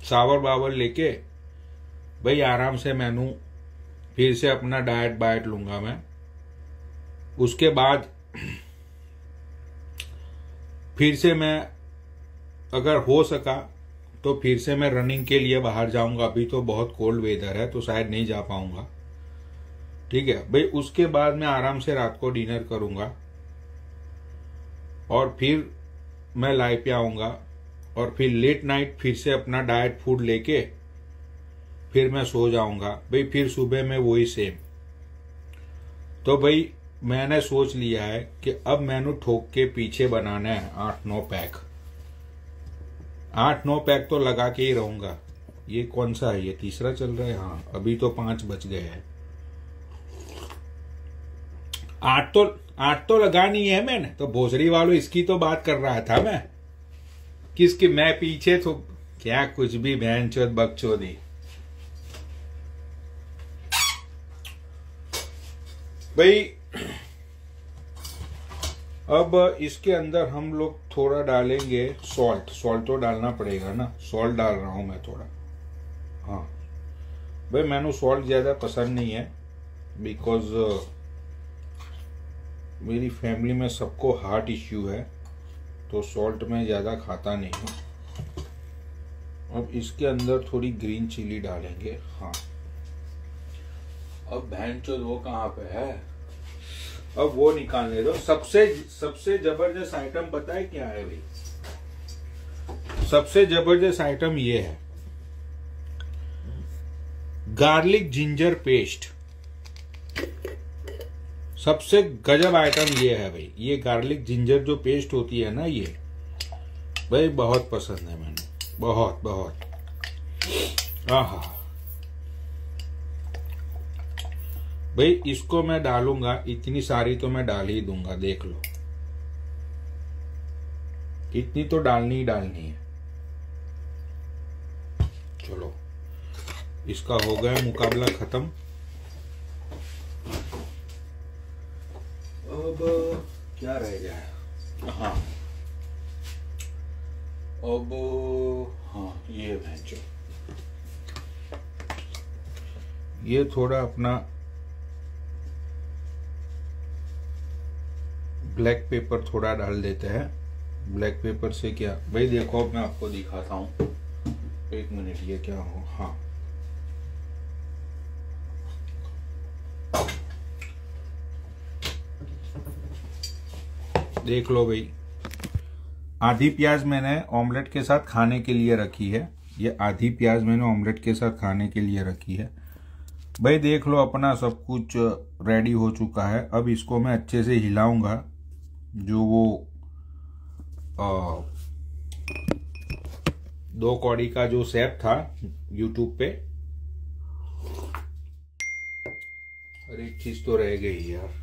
शावर बावर लेके भाई आराम से मैनू फिर से अपना डाइट बाइट लूंगा मैं। उसके बाद फिर से मैं अगर हो सका तो फिर से मैं रनिंग के लिए बाहर जाऊंगा। अभी तो बहुत कोल्ड वेदर है तो शायद नहीं जा पाऊंगा। ठीक है भाई, उसके बाद मैं आराम से रात को डिनर करूंगा और फिर मैं लाइव पे आऊंगा और फिर लेट नाइट फिर से अपना डाइट फूड लेके फिर मैं सो जाऊंगा भाई। फिर सुबह में वही सेम। तो भाई मैंने सोच लिया है कि अब मैंने ठोक के पीछे बनाना है 8-9 पैक। 8-9 पैक तो लगा के ही रहूंगा। ये कौन सा है? ये तीसरा चल रहा है। हाँ, अभी तो 5 बज गए हैं। 8 तो लगानी है मैंने। तो भोसड़ी वालों, इसकी तो बात कर रहा था मैं। किसकी? मैं पीछे तो क्या कुछ भी बहनचोद बकचोदी। भाई अब इसके अंदर हम लोग थोड़ा डालेंगे सॉल्ट तो डालना पड़ेगा ना। सॉल्ट डाल रहा हूं मैं थोड़ा। हाँ भाई, मैंने सॉल्ट ज्यादा पसंद नहीं है बिकॉज मेरी फैमिली में सबको हार्ट इश्यू है तो सॉल्ट मैं ज्यादा खाता नहीं हूँ। अब इसके अंदर थोड़ी ग्रीन चिली डालेंगे। हाँ, अब भैंचोद वो कहाँ पे है? अब वो निकालने दो। सबसे जबरदस्त आइटम पता है क्या है भाई? सबसे जबरदस्त आइटम ये है, गार्लिक जिंजर पेस्ट। सबसे गजब आइटम ये है भाई। ये गार्लिक जिंजर जो पेस्ट होती है ना, ये भाई बहुत पसंद है मैंने, बहुत। आहा भाई, इसको मैं डालूंगा। इतनी सारी तो मैं डाल ही दूंगा, देख लो। इतनी तो डालनी ही डालनी है। चलो, इसका हो गया मुकाबला खत्म। अब क्या रह गया है? हाँ, अब हाँ, ये भैंचो, ये थोड़ा अपना ब्लैक पेपर थोड़ा डाल देते हैं। ब्लैक पेपर से क्या भाई, देखो मैं आपको दिखाता हूं। एक मिनट, ये क्या हो? हाँ, देख लो भाई। आधी प्याज मैंने ऑमलेट के साथ खाने के लिए रखी है। ये आधी प्याज मैंने ऑमलेट के साथ खाने के लिए रखी है भाई। देख लो, अपना सब कुछ रेडी हो चुका है। अब इसको मैं अच्छे से हिलाऊंगा। जो वो 2 कौड़ी का जो शेफ था यूट्यूब पे, और एक चीज तो रह गई यार,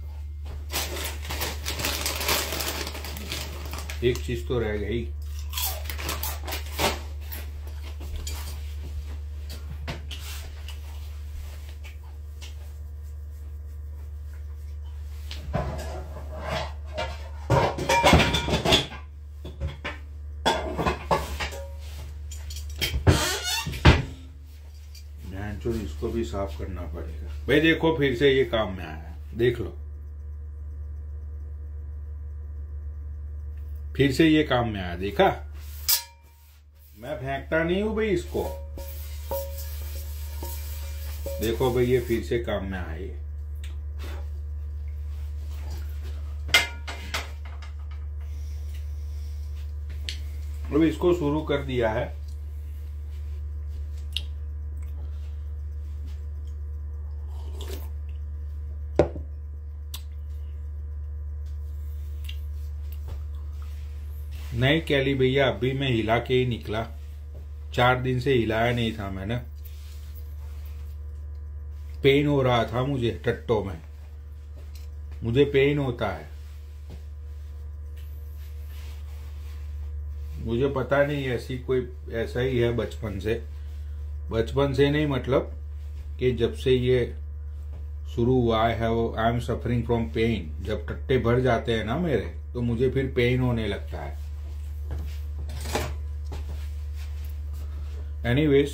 एक चीज तो रह गई। इसको भी साफ करना पड़ेगा भाई। देखो, फिर से ये काम में आया है, देख लो। फिर से ये काम में आया, देखा? मैं फेंकता नहीं हूं भाई इसको। देखो भाई, ये फिर से काम में आया। अब इसको शुरू कर दिया है। नहीं कैली भैया, अभी मैं हिला के ही निकला। 4 दिन से हिलाया नहीं था मैंने। पेन हो रहा था मुझे टट्टों में। मुझे पेन होता है। मुझे पता नहीं, ऐसी कोई ऐसा ही है बचपन से। बचपन से नहीं, मतलब कि जब से ये शुरू हुआ है वो I am suffering from pain. जब टट्टे भर जाते हैं ना मेरे, तो मुझे फिर पेन होने लगता है। एनीवेज,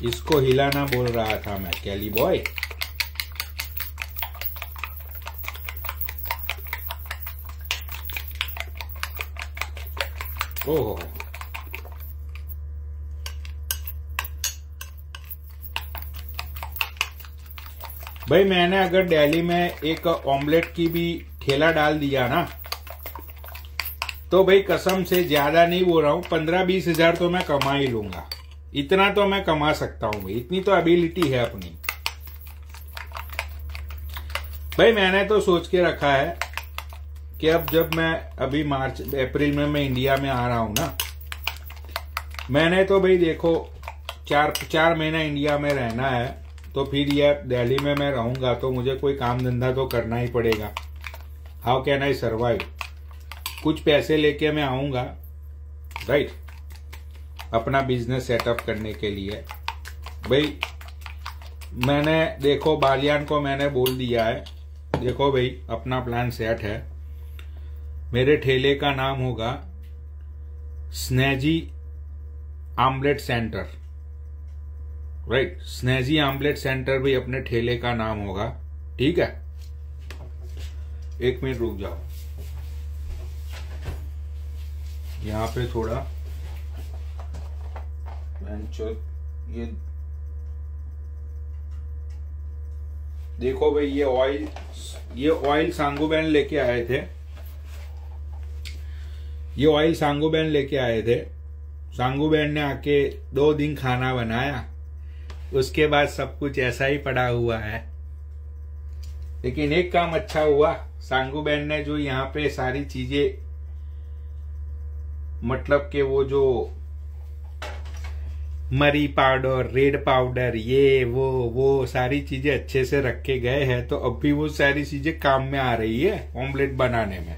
इसको हिलाना बोल रहा था मैं, कैली बॉय। ओहो, भाई मैंने अगर दिल्ली में एक ऑमलेट की भी ठेला डाल दिया ना, तो भाई कसम से ज्यादा नहीं बोल रहा हूं, 15-20 हजार तो मैं कमा ही लूंगा। इतना तो मैं कमा सकता हूं भाई, इतनी तो एबिलिटी है अपनी। भाई मैंने तो सोच के रखा है कि अब जब मैं अभी मार्च अप्रैल में मैं इंडिया में आ रहा हूं ना, मैंने तो भाई देखो 4 महीना इंडिया में रहना है, तो फिर ये दिल्ली में मैं रहूंगा तो मुझे कोई काम धंधा तो करना ही पड़ेगा। How can I survive? कुछ पैसे लेके मैं आऊंगा, राइट, अपना बिजनेस सेटअप करने के लिए। भाई मैंने देखो बालियान को मैंने बोल दिया है, देखो भाई अपना प्लान सेट है। मेरे ठेले का नाम होगा Snazzy omelette centre, right, Snazzy omelette centre भी अपने ठेले का नाम होगा, ठीक है। 1 मिनट रुक जाओ, यहाँ पे थोड़ा ये देखो भाई, ये ऑयल सांगूबेन लेके आए थे, ये ऑयल सांगूबेन लेके आए थे। सांगूबेन ने आके 2 दिन खाना बनाया, उसके बाद सब कुछ ऐसा ही पड़ा हुआ है। लेकिन एक काम अच्छा हुआ, सांगूबेन ने जो यहाँ पे सारी चीजें, मतलब कि वो जो मरी पाउडर, रेड पाउडर, ये वो सारी चीजें अच्छे से रखे गए हैं, तो अब भी वो सारी चीजें काम में आ रही है ऑमलेट बनाने में।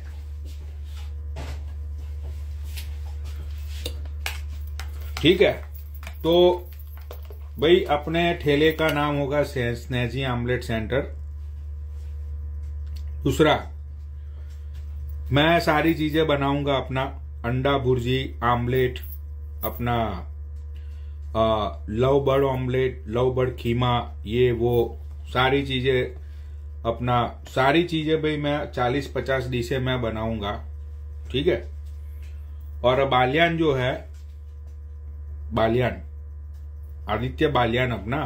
ठीक है, तो भाई अपने ठेले का नाम होगा स्नेजी आमलेट सेंटर। दूसरा, मैं सारी चीजें बनाऊंगा, अपना अंडा भुर्जी, आमलेट, अपना love bird omelette, love bird खीमा, ये वो सारी चीजें, अपना सारी चीजें भाई मैं 40-50 डिशें मैं बनाऊंगा, ठीक है। और बालियान जो है, बालियान आदित्य बालियान अपना,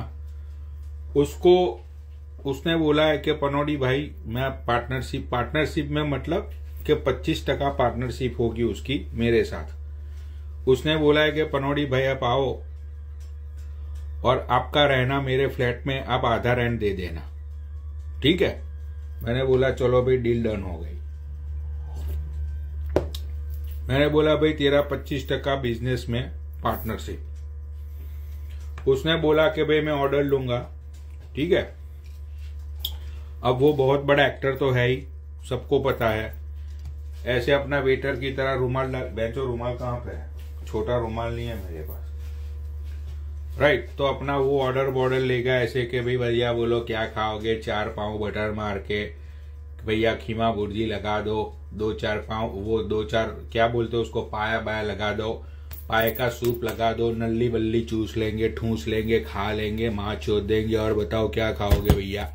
उसको उसने बोला है कि पनौडी भाई मैं पार्टनरशिप में मतलब कि 25% पार्टनरशिप होगी उसकी मेरे साथ। उसने बोला है कि पनौडी भाई आप आओ और आपका रहना मेरे फ्लैट में, आप आधा रेंट दे देना, ठीक है। मैंने बोला चलो भाई डील डन हो गई। मैंने बोला भाई तेरा 25% बिजनेस में पार्टनरशिप। उसने बोला कि भाई मैं ऑर्डर लूंगा, ठीक है। अब वो बहुत बड़ा एक्टर तो है ही, सबको पता है। ऐसे अपना वेटर की तरह रुमाल, बेचो रुमाल कहाँ पे है, छोटा रुमाल नहीं है मेरे पास, राइट। तो अपना वो ऑर्डर लेगा ऐसे कि भाई भैया बोलो क्या खाओगे, 4 पाव बटर मार के, भैया खीमा भुर्जी लगा दो, 2-4 पाव, वो 2-4 क्या बोलते हो उसको, पाया बाया लगा दो, पाए का सूप लगा दो, नल्ली बल्ली चूस लेंगे, ठूस लेंगे, खा लेंगे, माँ चोद देंगे, और बताओ क्या खाओगे भैया।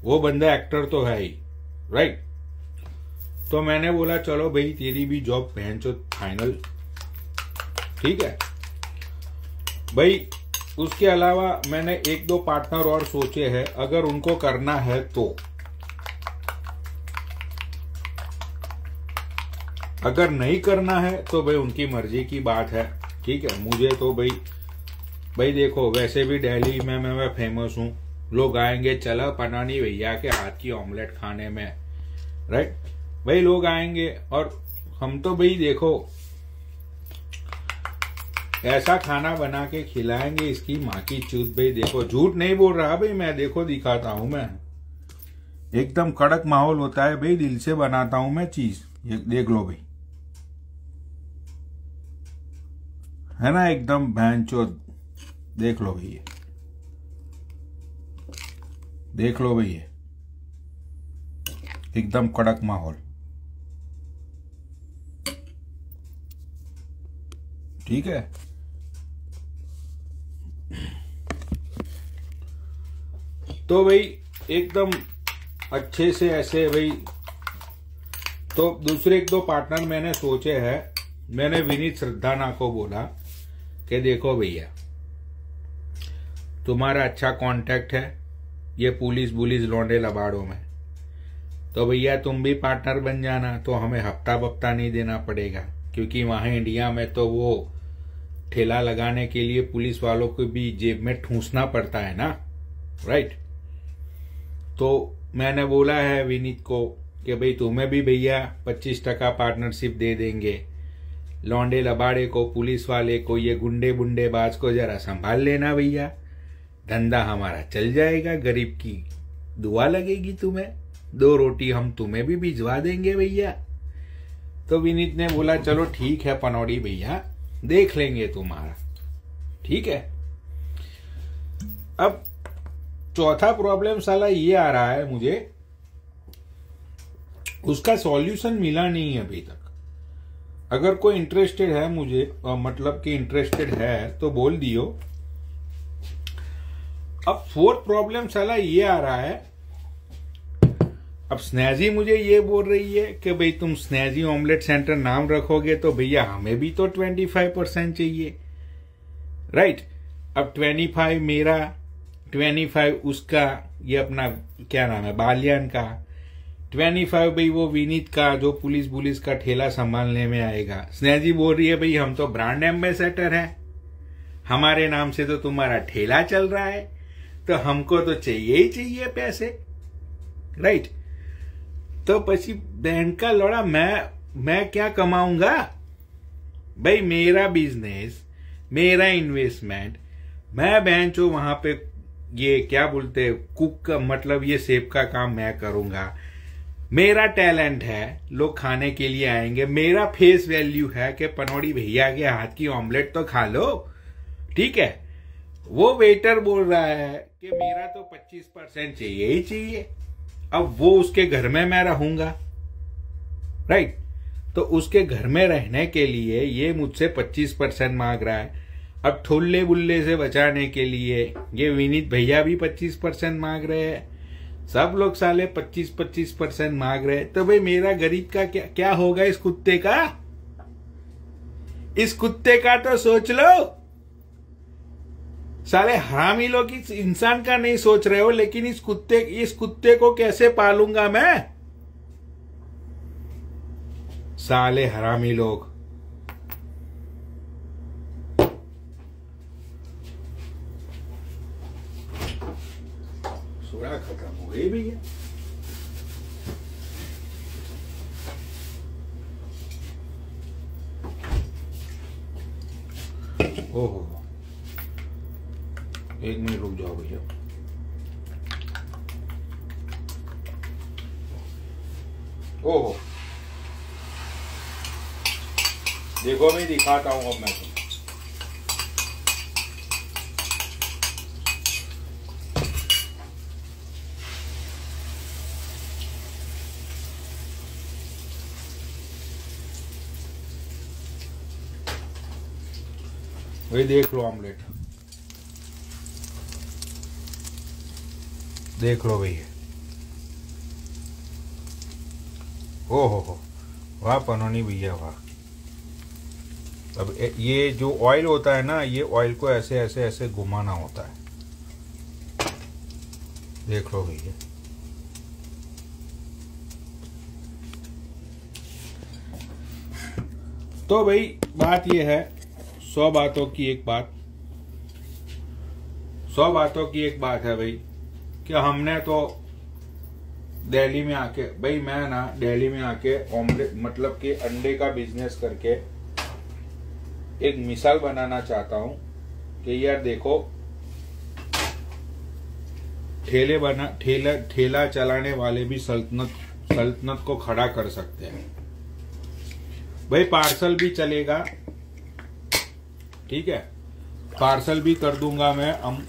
वो बंदा एक्टर तो है ही, राइट। तो मैंने बोला चलो भाई तेरी भी जॉब पहनचो फाइनल, ठीक है भाई। उसके अलावा मैंने 1-2 पार्टनर और सोचे हैं, अगर उनको करना है तो। अगर नहीं करना है तो भाई उनकी मर्जी की बात है, ठीक है। मुझे तो भाई देखो वैसे भी दिल्ली में मैं फेमस हूं, लोग आएंगे चलो पनानी भैया के हाथ की ऑमलेट खाने में, राइट। भाई लोग आएंगे और हम तो भाई देखो ऐसा खाना बना के खिलाएंगे, इसकी माँ की चूत। भाई देखो झूठ नहीं बोल रहा भाई मैं, देखो दिखाता हूं मैं, एकदम कड़क माहौल होता है भाई, दिल से बनाता हूं मैं चीज, ये देख लो भाई, है ना एकदम भैंचोद। देख लो भैया, देख लो भैया, एकदम कड़क माहौल, ठीक है। तो भाई एकदम अच्छे से ऐसे भाई। तो दूसरे 1-2 पार्टनर मैंने सोचे हैं मैंने विनीत श्रद्धाना को बोला कि देखो भैया, तुम्हारा अच्छा कांटेक्ट है ये पुलिस लौंडे लबाड़ों में, तो भैया तुम भी पार्टनर बन जाना, तो हमें हफ्ता बफ्ता नहीं देना पड़ेगा, क्योंकि वहां इंडिया में तो वो ठेला लगाने के लिए पुलिस वालों को भी जेब में ठूंसना पड़ता है ना, राइट। तो मैंने बोला है विनीत को कि भाई तुम्हें भी भैया 25% पार्टनरशिप दे देंगे, लौंडे लबाड़े को, पुलिस वाले को, ये गुंडे बुंडे बाज को जरा संभाल लेना भैया, धंधा हमारा चल जाएगा, गरीब की दुआ लगेगी तुम्हें, 2 रोटी हम तुम्हें भी भिजवा देंगे भैया। तो विनीत ने बोला चलो ठीक है पनौड़ी भैया, देख लेंगे तुम्हारा, ठीक है। अब चौथा प्रॉब्लम साला ये आ रहा है मुझे, उसका सॉल्यूशन मिला नहीं है अभी तक। अगर कोई इंटरेस्टेड है मुझे, मतलब कि इंटरेस्टेड है तो बोल दियो। अब 4th प्रॉब्लम साला ये आ रहा है, अब स्नैजी मुझे ये बोल रही है कि भाई तुम स्नैजी ऑमलेट सेंटर नाम रखोगे तो भैया हमें भी तो 25% चाहिए, राइट। अब 25 मेरा, 25 उसका, ये अपना क्या नाम है बालियान का, 25 भाई वो विनीत का जो पुलिस का ठेला संभालने में आएगा। स्नैजी बोल रही है भाई हम तो ब्रांड एम्बेसडर है, हमारे नाम से तो तुम्हारा ठेला चल रहा है, तो हमको तो चाहिए ही चाहिए पैसे, राइट। तो पछी बहन का लौड़ा मैं क्या कमाऊंगा भाई, मेरा बिजनेस, मेरा इन्वेस्टमेंट, मैं बहन चो वहां पे ये क्या बोलते कुक का, मतलब ये सेब का काम मैं करूंगा, मेरा टैलेंट है, लोग खाने के लिए आएंगे, मेरा फेस वैल्यू है कि पनौड़ी भैया के हाथ की ऑमलेट तो खा लो, ठीक है। वो वेटर बोल रहा है कि मेरा तो 25% चाहिए ही चाहिए। अब वो उसके घर में मैं रहूंगा, राइट। तो उसके घर में रहने के लिए ये मुझसे 25% मांग रहा है। अब ठुल्ले बुल्ले से बचाने के लिए ये विनीत भैया भी 25% मांग रहे हैं, सब लोग साले 25% मांग रहे हैं। तो भाई मेरा गरीब का क्या होगा इस कुत्ते का, इस कुत्ते का तो सोच लो। साले हरामी लोग इस इंसान का नहीं सोच रहे हो, लेकिन इस कुत्ते को कैसे पालूंगा मैं, साले हरामी लोग। सोडा खत्म हो गई भैया। ओहो, 1 मिनट रुक जाओ भैया। ओहो, देखो मैं दिखाता हूं अब मैं तुम्हें। वही देख लो ऑमलेट, देख लो भैया। ओहो, वाह पनौनी भैया वाह। अब ये जो ऑयल होता है ना, ये ऑयल को ऐसे ऐसे ऐसे घुमाना होता है, देख लो भैया। तो भाई बात ये है, 100 बातों की एक बात, 100 बातों की एक बात है भाई, कि हमने तो दिल्ली में आके, भाई मैं ना दिल्ली में आके ऑमलेट मतलब कि अंडे का बिजनेस करके एक मिसाल बनाना चाहता हूं कि यार देखो, ठेला चलाने वाले भी सल्तनत को खड़ा कर सकते हैं भाई। पार्सल भी चलेगा, ठीक है, पार्सल भी कर दूंगा मैं। हम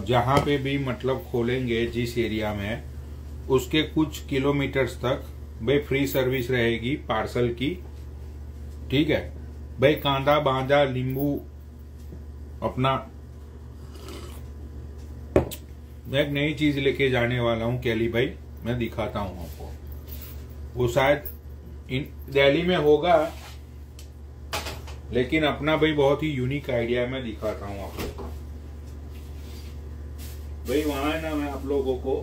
जहां पे भी मतलब खोलेंगे जिस एरिया में, उसके कुछ किलोमीटर्स तक भाई फ्री सर्विस रहेगी पार्सल की, ठीक है भाई। कांदा बांदा नींबू अपना, मैं एक नई चीज लेके जाने वाला हूं कैली भाई, मैं दिखाता हूं आपको। वो शायद दिल्ली में होगा लेकिन अपना भाई बहुत ही यूनिक आइडिया है, मैं दिखाता हूँ आप लोग को। भाई वहां है ना, मैं आप लोगों को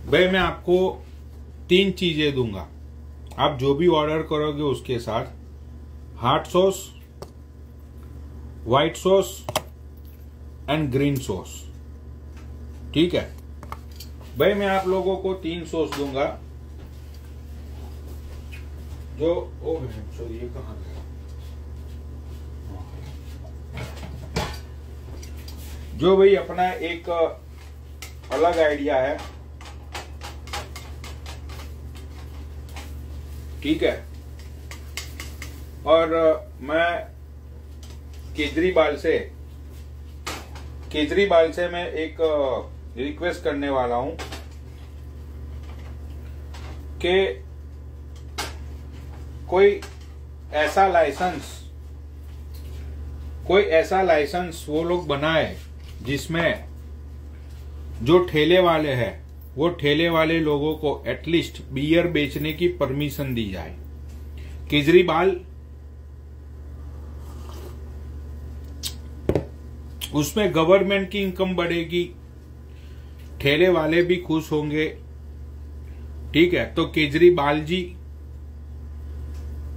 भाई मैं आपको 3 चीजें दूंगा। आप जो भी ऑर्डर करोगे उसके साथ hot sauce, white sauce and green sauce, ठीक है भाई। मैं आप लोगों को 3 सॉस दूंगा जो ये कहाँ गया, जो भाई अपना एक अलग आइडिया है, ठीक है। और मैं केजरीवाल से मैं एक रिक्वेस्ट करने वाला हूं कि कोई ऐसा लाइसेंस वो लोग बनाए जिसमें जो ठेले वाले हैं वो ठेले वाले लोगों को एटलीस्ट बियर बेचने की परमिशन दी जाए। केजरीवाल उसमें गवर्नमेंट की इनकम बढ़ेगी, ठेले वाले भी खुश होंगे, ठीक है। तो केजरीवाल जी,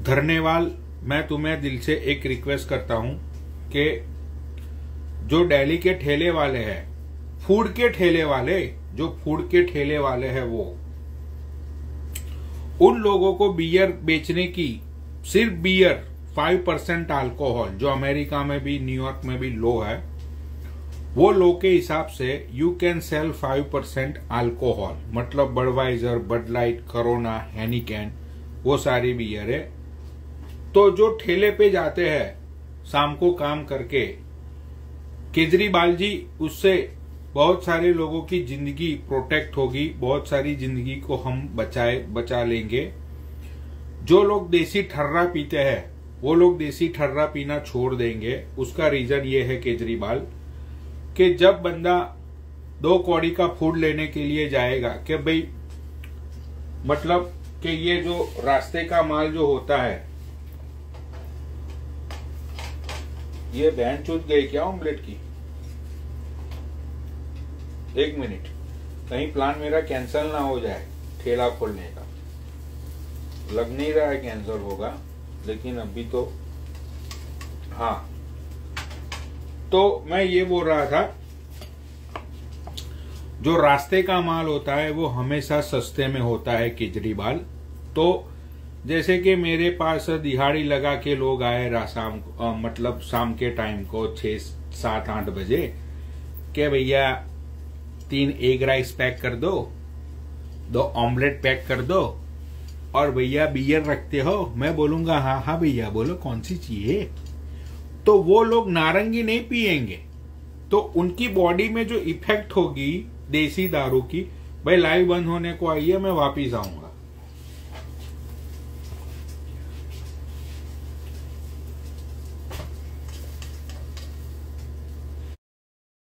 धरनेवाल, मैं तुम्हें दिल से एक रिक्वेस्ट करता हूं कि जो दिल्ली के ठेले वाले हैं, फूड के ठेले वाले हैं वो उन लोगों को बियर बेचने की, सिर्फ बियर 5% अल्कोहल, जो अमेरिका में भी न्यूयॉर्क में भी लो है, वो लो के हिसाब से यू कैन सेल 5% अल्कोहल, मतलब बडवाइजर, बड लाइट, कोरोना, हेनिकेन, वो सारी बियर है। तो जो ठेले पे जाते हैं शाम को काम करके, केजरीवाल जी, उससे बहुत सारे लोगों की जिंदगी प्रोटेक्ट होगी, बहुत सारी जिंदगी को हम बचा लेंगे। जो लोग देसी ठर्रा पीते हैं वो लोग देसी ठर्रा पीना छोड़ देंगे। उसका रीजन ये है केजरीवाल कि जब बंदा 2 कौड़ी का फूड लेने के लिए जाएगा कि भाई, मतलब कि ये जो रास्ते का माल जो होता है, ये बहन चूत गई क्या ऑमलेट की? 1 मिनट, कहीं प्लान मेरा कैंसल ना हो जाए ठेला खोलने का। लग नहीं रहा है कैंसल होगा, लेकिन अभी तो हाँ। तो मैं ये बोल रहा था, जो रास्ते का माल होता है वो हमेशा सस्ते में होता है केजरीवाल। तो जैसे कि मेरे पास दिहाड़ी लगा के लोग आए मतलब शाम के टाइम को 6, 7, 8 बजे कि भैया 3 एग राइस पैक कर दो, 2 ऑमलेट पैक कर दो, और भैया बियर रखते हो? मैं बोलूंगा हाँ हाँ भैया, बोलो कौन सी चाहिए। तो वो लोग नारंगी नहीं पिएंगे, तो उनकी बॉडी में जो इफेक्ट होगी देसी दारू की, भाई लाइव बंद होने को आई है, मैं वापिस आऊंगा।